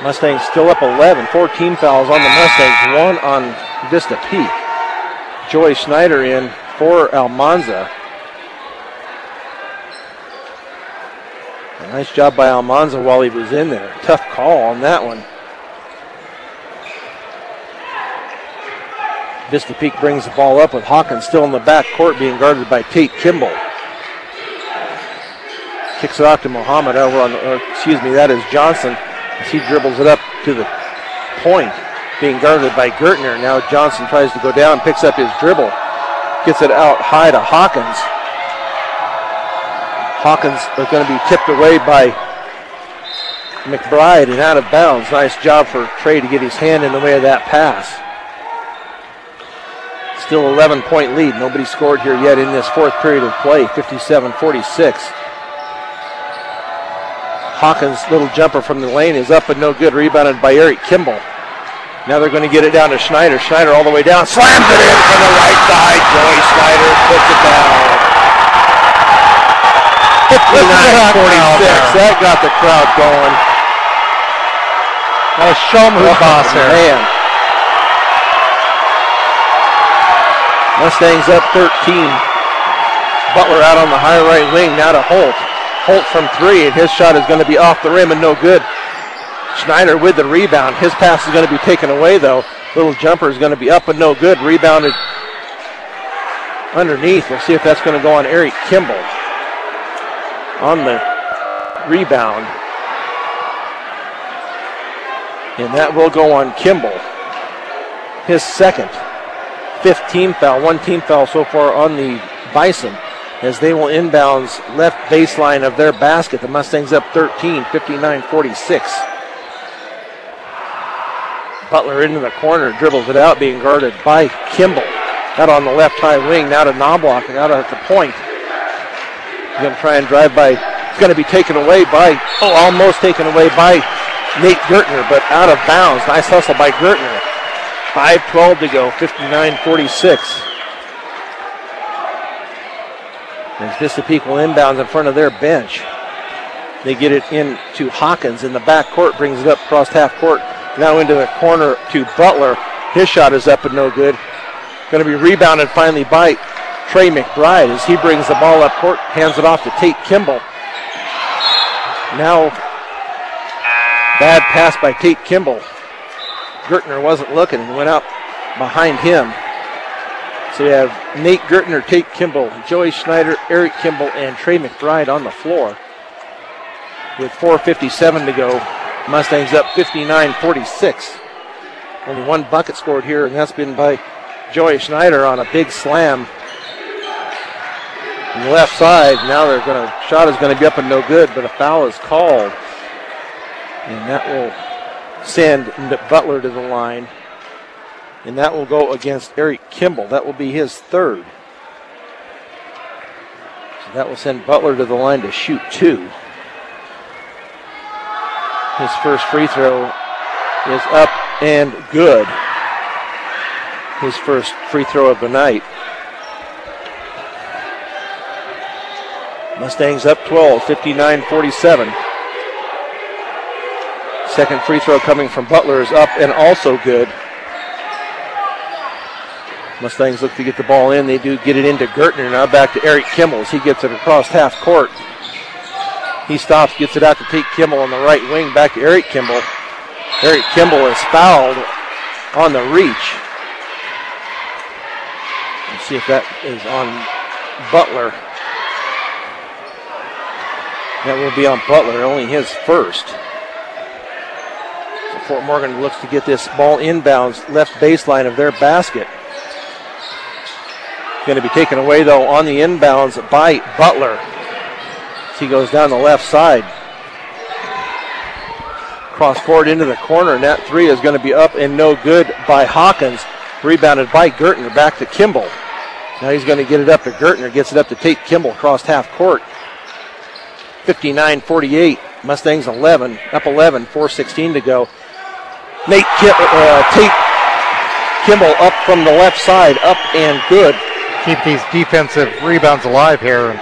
Mustangs still up 11. 14 fouls on the Mustangs, 1 on Vista Peak. Joey Schneider in for Almanza. A nice job by Almanza while he was in there. Tough call on that one. Vista Peak brings the ball up with Hawkins still in the back court being guarded by Tate Kimball. Kicks it off to Mohammed over on that is Johnson as he dribbles it up to the point. Being guarded by Gertner. Now Johnson tries to go down, picks up his dribble. Gets it out high to Hawkins. Hawkins is going to be tipped away by McBride and out of bounds. Nice job for Trey to get his hand in the way of that pass. Still 11-point lead. Nobody scored here yet in this fourth period of play. 57-46. Hawkins' little jumper from the lane is up and no good. Rebounded by Eric Kimball. Now they're going to get it down to Schneider. Schneider all the way down. Slams it in from the right side. Joey Schneider puts it down. 59-46. That got the crowd going. Oh, show him who's boss here. Man. Mustangs up 13. Butler out on the high right wing. Now to Holt. Holt from three, and his shot is going to be off the rim and no good. Schneider with the rebound. His pass is going to be taken away, though. Little jumper is going to be up and no good. Rebounded underneath. We'll see if that's going to go on Eric Kimball. On the rebound. And that will go on Kimball. His second. 15th foul. 1 team foul so far on the Bison, as they will inbounds left baseline of their basket. The Mustangs up 13, 59-46. Butler into the corner, dribbles it out, being guarded by Kimball. Out on the left high wing, now to Knobloch, out at the point. He's going to try and drive by. It's going to be taken away by, almost taken away by Nate Gertner, but out of bounds. Nice hustle by Gertner. 5:12 to go, 59-46. As Vista Peak will inbounds in front of their bench. They get it into Hawkins in the back court, brings it up across half court. Now into the corner to Butler. His shot is up and no good. Going to be rebounded finally by Trey McBride as he brings the ball up court, hands it off to Tate Kimball. Now, bad pass by Tate Kimball. Gertner wasn't looking and went out behind him. So you have Nate Gertner, Tate Kimball, Joey Schneider, Eric Kimball, and Trey McBride on the floor. With 4:57 to go, Mustangs up 59-46. Only one bucket scored here, and that's been by Joey Schneider on a big slam. On the left side, now shot is going to be up and no good, but a foul is called. And that will send Butler to the line. And that will go against Eric Kimball. That will be his third. So that will send Butler to the line to shoot 2. His first free throw is up and good. His first free throw of the night. Mustangs up 12, 59-47. Second free throw coming from Butler is up and also good. Mustangs look to get the ball in. They do get it into Gertner. Now back to Eric Kimball as he gets it across half court. He stops, gets it out to Tate Kimball on the right wing. Back to Eric Kimball. Eric Kimball is fouled on the reach. Let's see if that is on Butler. That will be on Butler, only his first. So Fort Morgan looks to get this ball inbounds left baseline of their basket. Going to be taken away, though, on the inbounds by Butler. As he goes down the left side. Cross court into the corner, and that three is going to be up and no good by Hawkins. Rebounded by Gertner, back to Kimball. Now he's going to get it up to Gertner, gets it up to Tate Kimball across half court. 59-48, Mustangs 11, up 11, 4:16 to go. Tate Kimball up from the left side, up and good. Keep these defensive rebounds alive here.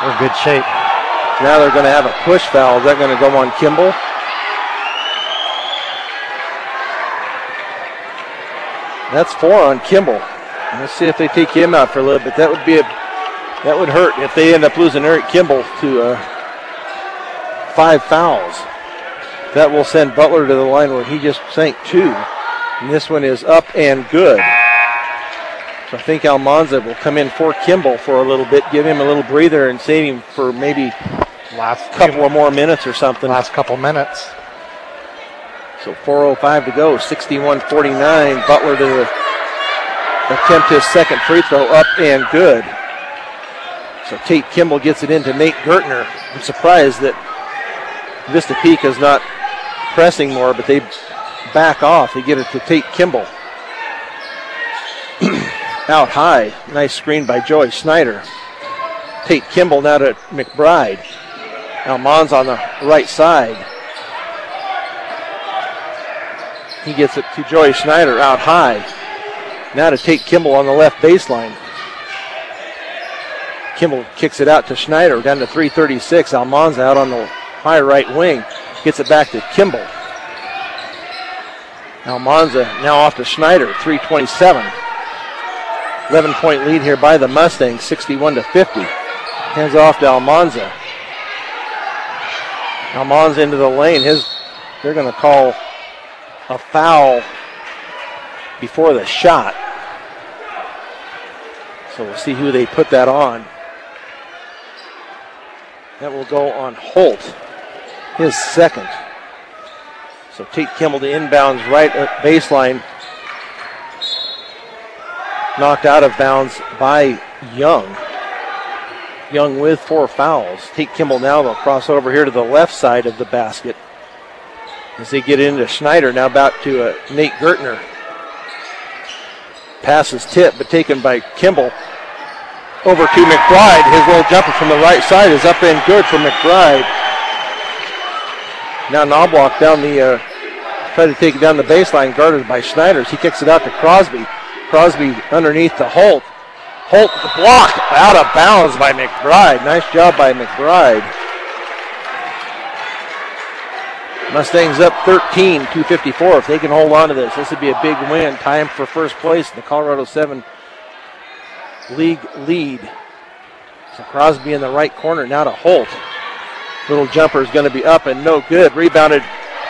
We're in good shape. Now they're going to have a push foul. Is that going to go on Kimball? That's 4 on Kimball. Let's see if they take him out for a little bit. That would hurt if they end up losing Eric Kimball to 5 fouls. That will send Butler to the line where he just sank 2. And this one is up and good. So I think Almanza will come in for Kimball for a little bit, give him a little breather and save him for maybe last couple of more minutes or something. Last couple minutes. So 4:05 to go, 61-49. Butler to attempt his second free throw, up and good. So Tate Kimball gets it into Nate Gertner. I'm surprised that Vista Peak is not pressing more, but they back off. They get it to Tate Kimball. Out high. Nice screen by Joey Schneider. Tate Kimball now to McBride. Almanz on the right side. He gets it to Joey Schneider out high. Now to Tate Kimball on the left baseline. Kimball kicks it out to Schneider down to 3:36. Almanza out on the high right wing. Gets it back to Kimball. Almanza now off to Schneider, 3:27. 11-point lead here by the Mustangs, 61-50. Hands off to Almanza. Almanza into the lane. They're going to call a foul before the shot. So we'll see who they put that on. That will go on Holt, his second. So Tate Kimball to inbounds right at baseline. Knocked out of bounds by Young. Young with 4 fouls. Tate Kimball now will cross over here to the left side of the basket. As they get into Schneider, now back to Nate Gertner. Pass is tipped, but taken by Kimball. Over to McBride. His little jumper from the right side is up and good for McBride. Now Knobloch down the, try to take it down the baseline, guarded by Schneider. He kicks it out to Crosby. Crosby underneath to Holt. Holt blocked out of bounds by McBride. Nice job by McBride. Mustangs up 13, 2:54. If they can hold on to this would be a big win. Time for first place in the Colorado 7 league lead. So Crosby in the right corner now to Holt. Little jumper is going to be up and no good. Rebounded,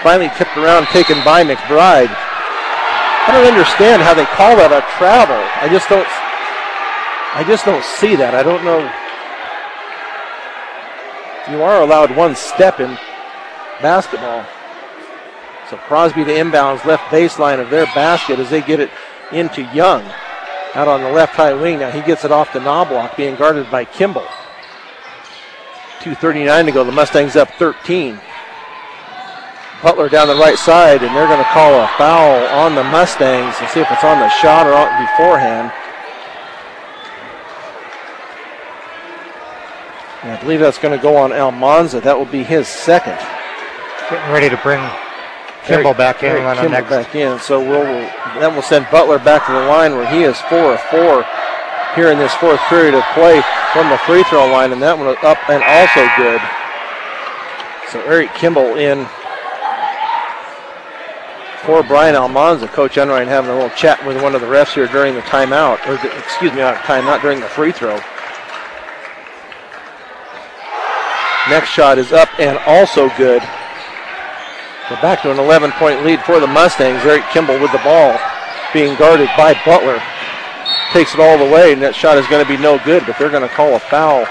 finally tipped around, taken by McBride. I don't understand how they call that a travel. I just don't see that. I don't know. You are allowed one step in basketball. So Crosby to inbounds, left baseline of their basket as they get it into Young. Out on the left high wing. Now he gets it off to Knobloch, being guarded by Kimball. 2:39 to go. The Mustangs up 13. Butler down the right side, and they're going to call a foul on the Mustangs and see if it's on the shot or beforehand. And I believe that's going to go on Almanza. That will be his second. Getting ready to bring Kimball back in. Kimball back in. So then we'll send Butler back to the line where he is 4 of 4 here in this fourth period of play from the free throw line, and that one was up and also good. So Eric Kimball in for Brian Almanza. Coach Enright having a little chat with one of the refs here during the timeout, or not timeout, during the free throw. Next shot is up and also good. So back to an 11-point lead for the Mustangs. Eric Kimball with the ball, being guarded by Butler. Takes it all the way, and that shot is going to be no good, but they're going to call a foul.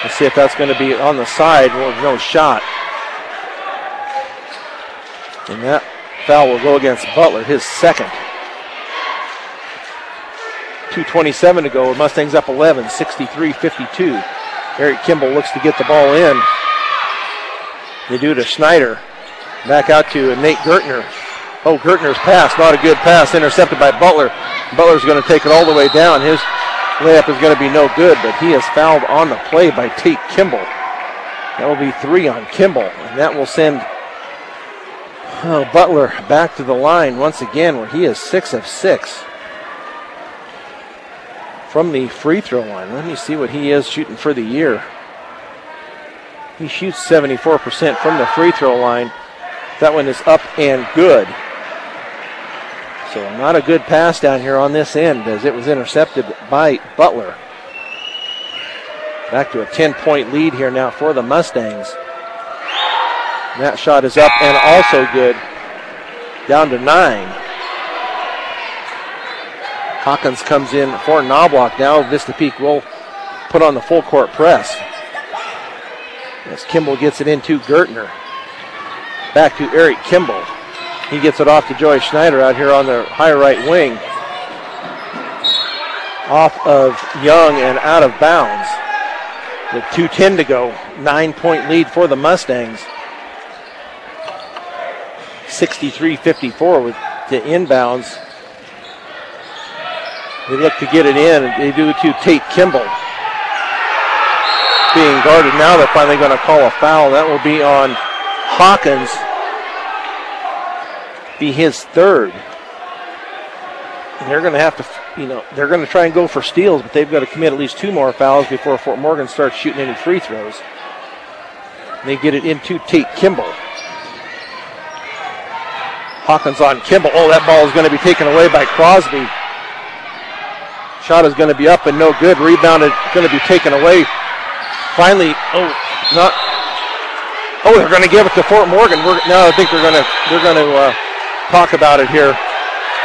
Let's see if that's going to be on the side with no shot. And that foul will go against Butler, his second. 2:27 to go. Mustangs up 11, 63-52. Eric Kimball looks to get the ball in. They do to Schneider. Back out to Nate Gertner. Oh, Gertner's pass, not a good pass, intercepted by Butler. Butler's going to take it all the way down. His layup is going to be no good, but he is fouled on the play by Tate Kimball. That will be 3 on Kimball, and that will send Butler back to the line once again, where he is 6 of 6 from the free throw line. Let me see what he is shooting for the year. He shoots 74% from the free throw line. That one is up and good. So not a good pass down here on this end as it was intercepted by Butler. Back to a 10-point lead here now for the Mustangs. And that shot is up and also good. Down to 9. Hawkins comes in for Knobloch. Now Vista Peak will put on the full court press. As Kimball gets it into Gertner. Back to Eric Kimball. He gets it off to Joey Schneider out here on the high right wing. Off of Young and out of bounds. With 2:10 to go. 9-point lead for the Mustangs. 63-54 with the inbounds. They look to get it in. They do to Tate Kimball. Being guarded now, they're finally going to call a foul. That will be on Hawkins. Be his third. And they're going to have to, they're going to try and go for steals, but they've got to commit at least 2 more fouls before Fort Morgan starts shooting any free throws. And they get it into Tate Kimball. Hawkins on Kimball. Oh, that ball is going to be taken away by Crosby. Shot is going to be up and no good. Rebounded, going to be taken away. Finally, they're going to give it to Fort Morgan. I think they're going to talk about it here.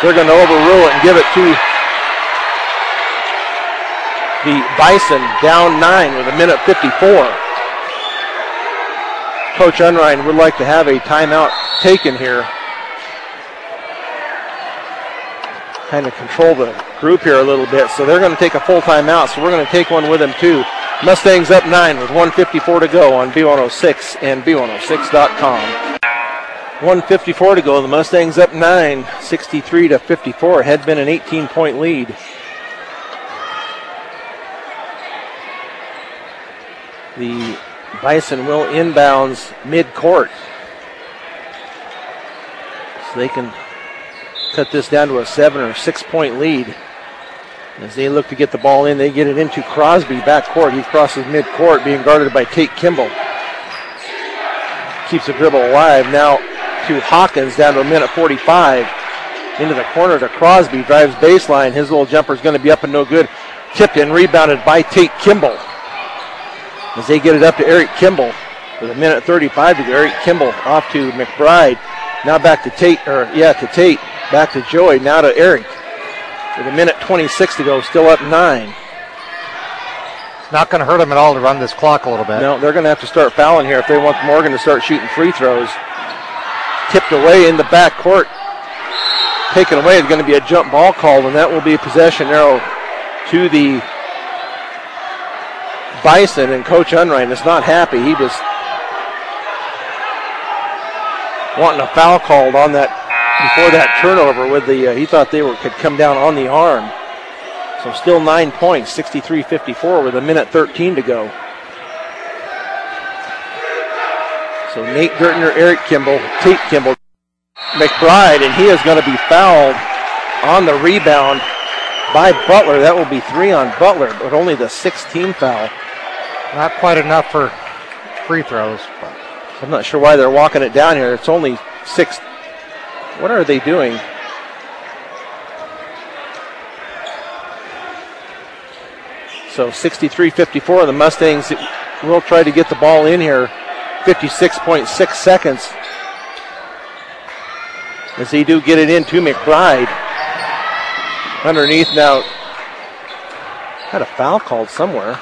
They're going to overrule it and give it to the Bison, down 9 with 1:54. Coach Unrein would like to have a timeout taken here. Kind of control the group here a little bit. So they're going to take a full timeout. So we're going to take one with them too. Mustangs up 9 with 1:54 to go on B106 and B106.com. 1:54 to go. The Mustangs up 9, 63-54. Had been an 18-point lead. The Bison will inbounds mid-court. So they can cut this down to a 7 or 6 point lead. As they look to get the ball in, they get it into Crosby backcourt. He crosses mid-court, being guarded by Tate Kimball. Keeps the dribble alive. Now to Hawkins, down to a minute 45. Into the corner to Crosby, drives baseline. His little jumper is going to be up and no good. Tipped and rebounded by Tate Kimball. As they get it up to Eric Kimball with a minute 35 to go. Eric Kimball off to McBride. Now back to Tate, to Tate. Back to Joey, now to Eric. With a minute 26 to go, still up 9. It's not going to hurt them at all to run this clock a little bit. No, they're going to have to start fouling here if they want Morgan to start shooting free throws. Tipped away in the backcourt. Taken away is going to be a jump ball called, and that will be a possession arrow to the Bison. And Coach Unrein is not happy. He was wanting a foul called on that before that turnover. With the he thought they could come down on the arm. So still 9 points, 63-54 with a minute 13 to go. So Nate Gertner, Eric Kimball, Tate Kimball, McBride, and he is going to be fouled on the rebound by Butler. That will be 3 on Butler, but only the 6th team foul. Not quite enough for free throws. But I'm not sure why they're walking it down here. It's only 6. What are they doing? So 63-54, the Mustangs will try to get the ball in here. 56.6 seconds. As they do get it in to McBride. Underneath now. Had a foul called somewhere.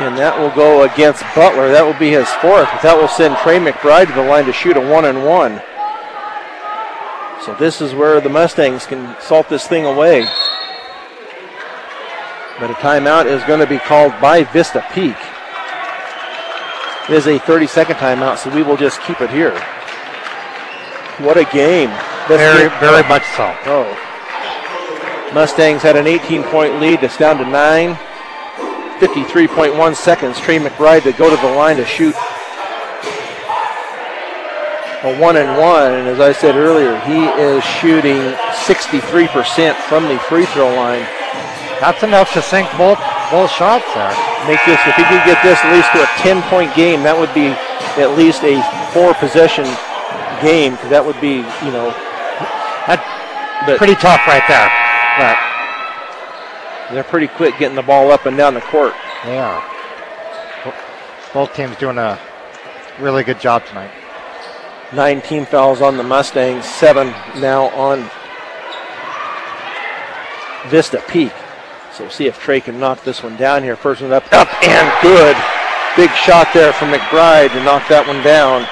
And that will go against Butler. That will be his 4th. But that will send Trey McBride to the line to shoot a 1-and-1. So this is where the Mustangs can salt this thing away. But a timeout is going to be called by Vista Peak. It is a 30-second timeout, so we will just keep it here. What a game. Very much so. Oh. Mustangs had an 18-point lead. It's down to 9. 53.1 seconds. Trey McBride to go to the line to shoot a 1-and-1. And as I said earlier, he is shooting 63% from the free throw line. That's enough to sink both shots there. Make this, if he could get this at least to a 10-point game, that would be at least a 4-possession game, because that would be, that's pretty tough right there. But they're pretty quick getting the ball up and down the court. They are. Both teams doing a really good job tonight. 9 team fouls on the Mustangs, 7 now on Vista Peak. So see if Trey can knock this one down here. First one up and good. Big shot there from McBride to knock that one down.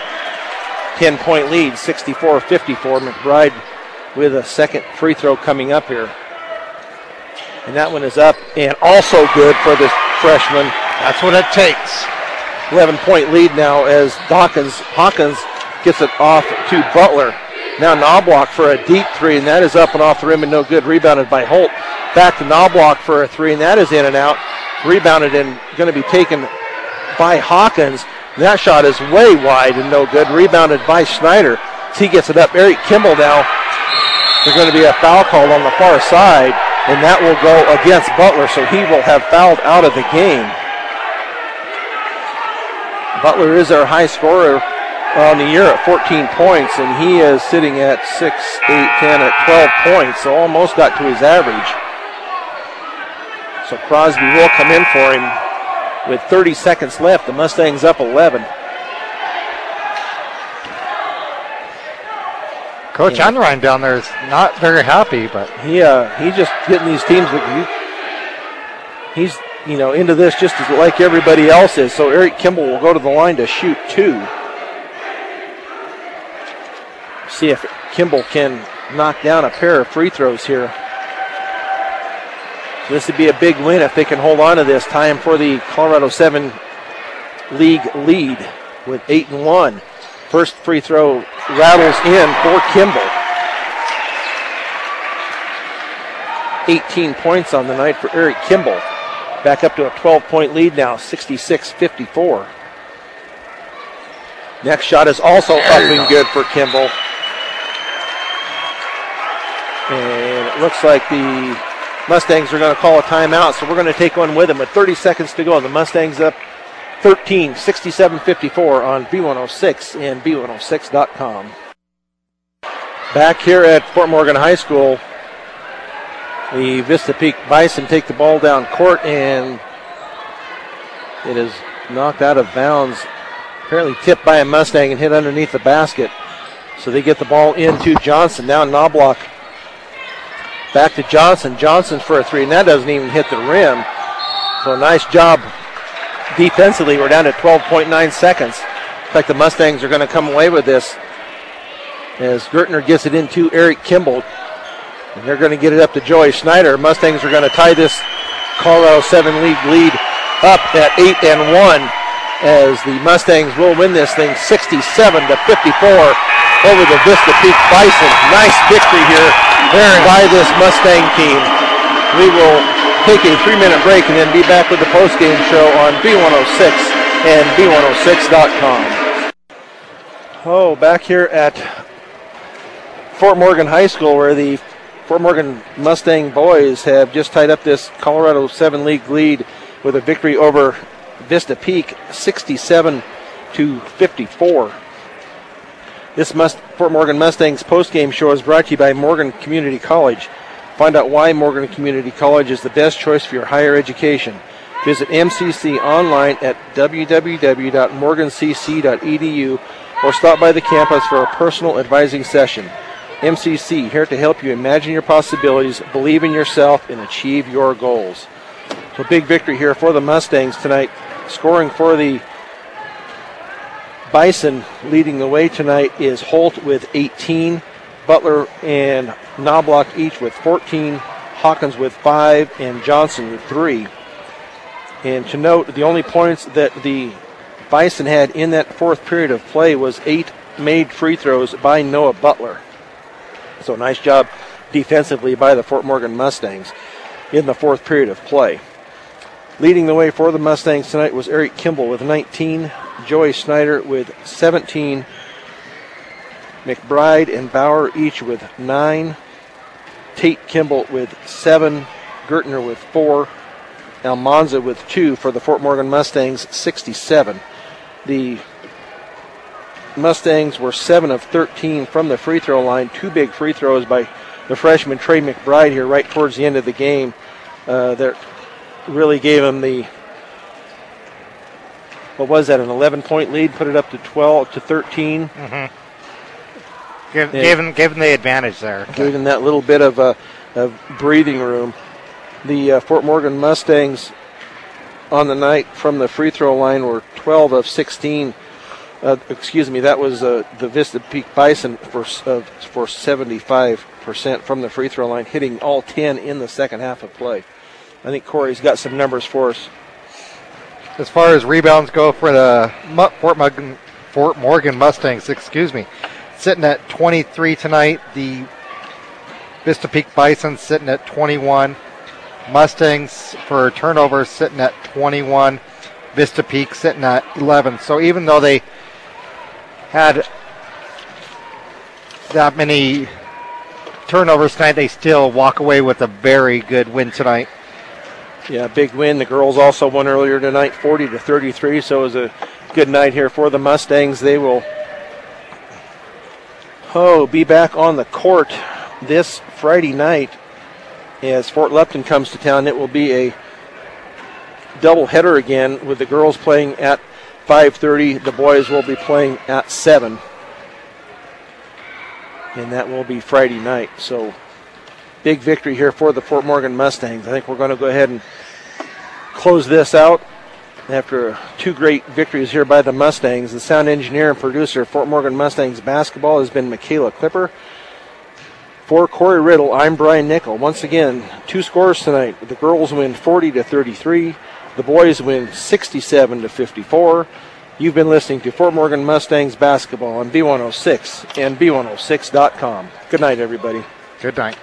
10-point lead, 64-54. McBride with a second free throw coming up here. And that one is up and also good for the freshman. That's what it takes. 11-point lead now as Hawkins gets it off to Butler. Now Knobloch for a deep 3, and that is up and off the rim and no good. Rebounded by Holt. Back to Knobloch for a 3, and that is in and out. Rebounded and going to be taken by Hawkins. That shot is way wide and no good. Rebounded by Schneider. He gets it up. Eric Kimball now. There's going to be a foul called on the far side, and that will go against Butler, so he will have fouled out of the game. Butler is our high scorer on the year at 14 points, and he is sitting at 6, 8, 10 at 12 points, so almost got to his average. So Crosby will come in for him with 30 seconds left. The Mustangs up 11. Coach Unrein down there is not very happy, but he's just getting these teams. He's into this just as like everybody else is. So Eric Kimball will go to the line to shoot 2. See if Kimball can knock down a pair of free throws here. So this would be a big win if they can hold on to this. Time for the Colorado 7 league lead with 8-1. First free throw rattles in for Kimball. 18 points on the night for Eric Kimball. Back up to a 12-point lead now, 66-54. Next shot is also up and good for Kimball. And it looks like the Mustangs are going to call a timeout, so we're going to take one with them with 30 seconds to go. The Mustangs up 13, 67-54 on B106 and B106.com. Back here at Fort Morgan High School, the Vista Peak Bison take the ball down court, and it is knocked out of bounds. Apparently tipped by a Mustang and hit underneath the basket. So they get the ball into Johnson. Now Knobloch back to Johnson. Johnson for a three, and that doesn't even hit the rim. So nice job defensively. We're down to 12.9 seconds. Looks like the Mustangs are going to come away with this as Gertner gets it into Eric Kimball. And they're going to get it up to Joey Schneider. Mustangs are going to tie this Colorado 7 League lead up at 8-1 as the Mustangs will win this thing 67-54 over the Vista Peak Bison. Nice victory here by this Mustang team. We will take a 3-minute break and then be back with the postgame show on B106 and B106.com. Oh, back here at Fort Morgan High School, where the Fort Morgan Mustang boys have just tied up this Colorado 7 League lead with a victory over Vista Peak, 67-54. This Fort Morgan Mustangs postgame show is brought to you by Morgan Community College. Find out why Morgan Community College is the best choice for your higher education. Visit MCC online at www.morgancc.edu or stop by the campus for a personal advising session. MCC, here to help you imagine your possibilities, believe in yourself, and achieve your goals. So big victory here for the Mustangs tonight. Scoring for the Bison, leading the way tonight, is Holt with 18, Butler and Knobloch each with 14, Hawkins with 5, and Johnson with 3. And to note, the only points that the Bison had in that fourth period of play was 8 made free throws by Noah Butler. So nice job defensively by the Fort Morgan Mustangs in the fourth period of play. Leading the way for the Mustangs tonight was Eric Kimball with 19, Joey Snyder with 17, McBride and Bauer each with 9, Tate Kimball with 7, Gertner with 4, Almanza with 2 for the Fort Morgan Mustangs, 67. The Mustangs were 7 of 13 from the free throw line. 2 big free throws by the freshman Trey McBride here right towards the end of the game. That really gave him the, what was that, an 11-point lead, put it up to 13. Mm-hmm. Gave him the advantage there. Gave him that little bit of breathing room. The Fort Morgan Mustangs on the night from the free throw line were 12 of 16. That was the Vista Peak Bison for 75% from the free throw line, hitting all 10 in the second half of play. I think Corey's got some numbers for us. As far as rebounds go for the Fort Morgan Mustangs, sitting at 23 tonight. The Vista Peak Bison sitting at 21. Mustangs for turnovers sitting at 21. Vista Peak sitting at 11. So even though they had that many turnovers tonight, they still walk away with a very good win tonight. Yeah, big win. The girls also won earlier tonight, 40-33. So it was a good night here for the Mustangs. They will be back on the court this Friday night as Fort Lupton comes to town. It will be a doubleheader again with the girls playing at 5:30. The boys will be playing at 7. And that will be Friday night. So big victory here for the Fort Morgan Mustangs. I think we're going to go ahead and close this out after 2 great victories here by the Mustangs. The sound engineer and producer of Fort Morgan Mustangs basketball has been Michaela Clipper. For Corey Riddle, I'm Brian Nickel. Once again, 2 scores tonight. The girls win 40-33. The boys win 67-54. You've been listening to Fort Morgan Mustangs basketball on B106 and B106.com. Good night, everybody. Good night.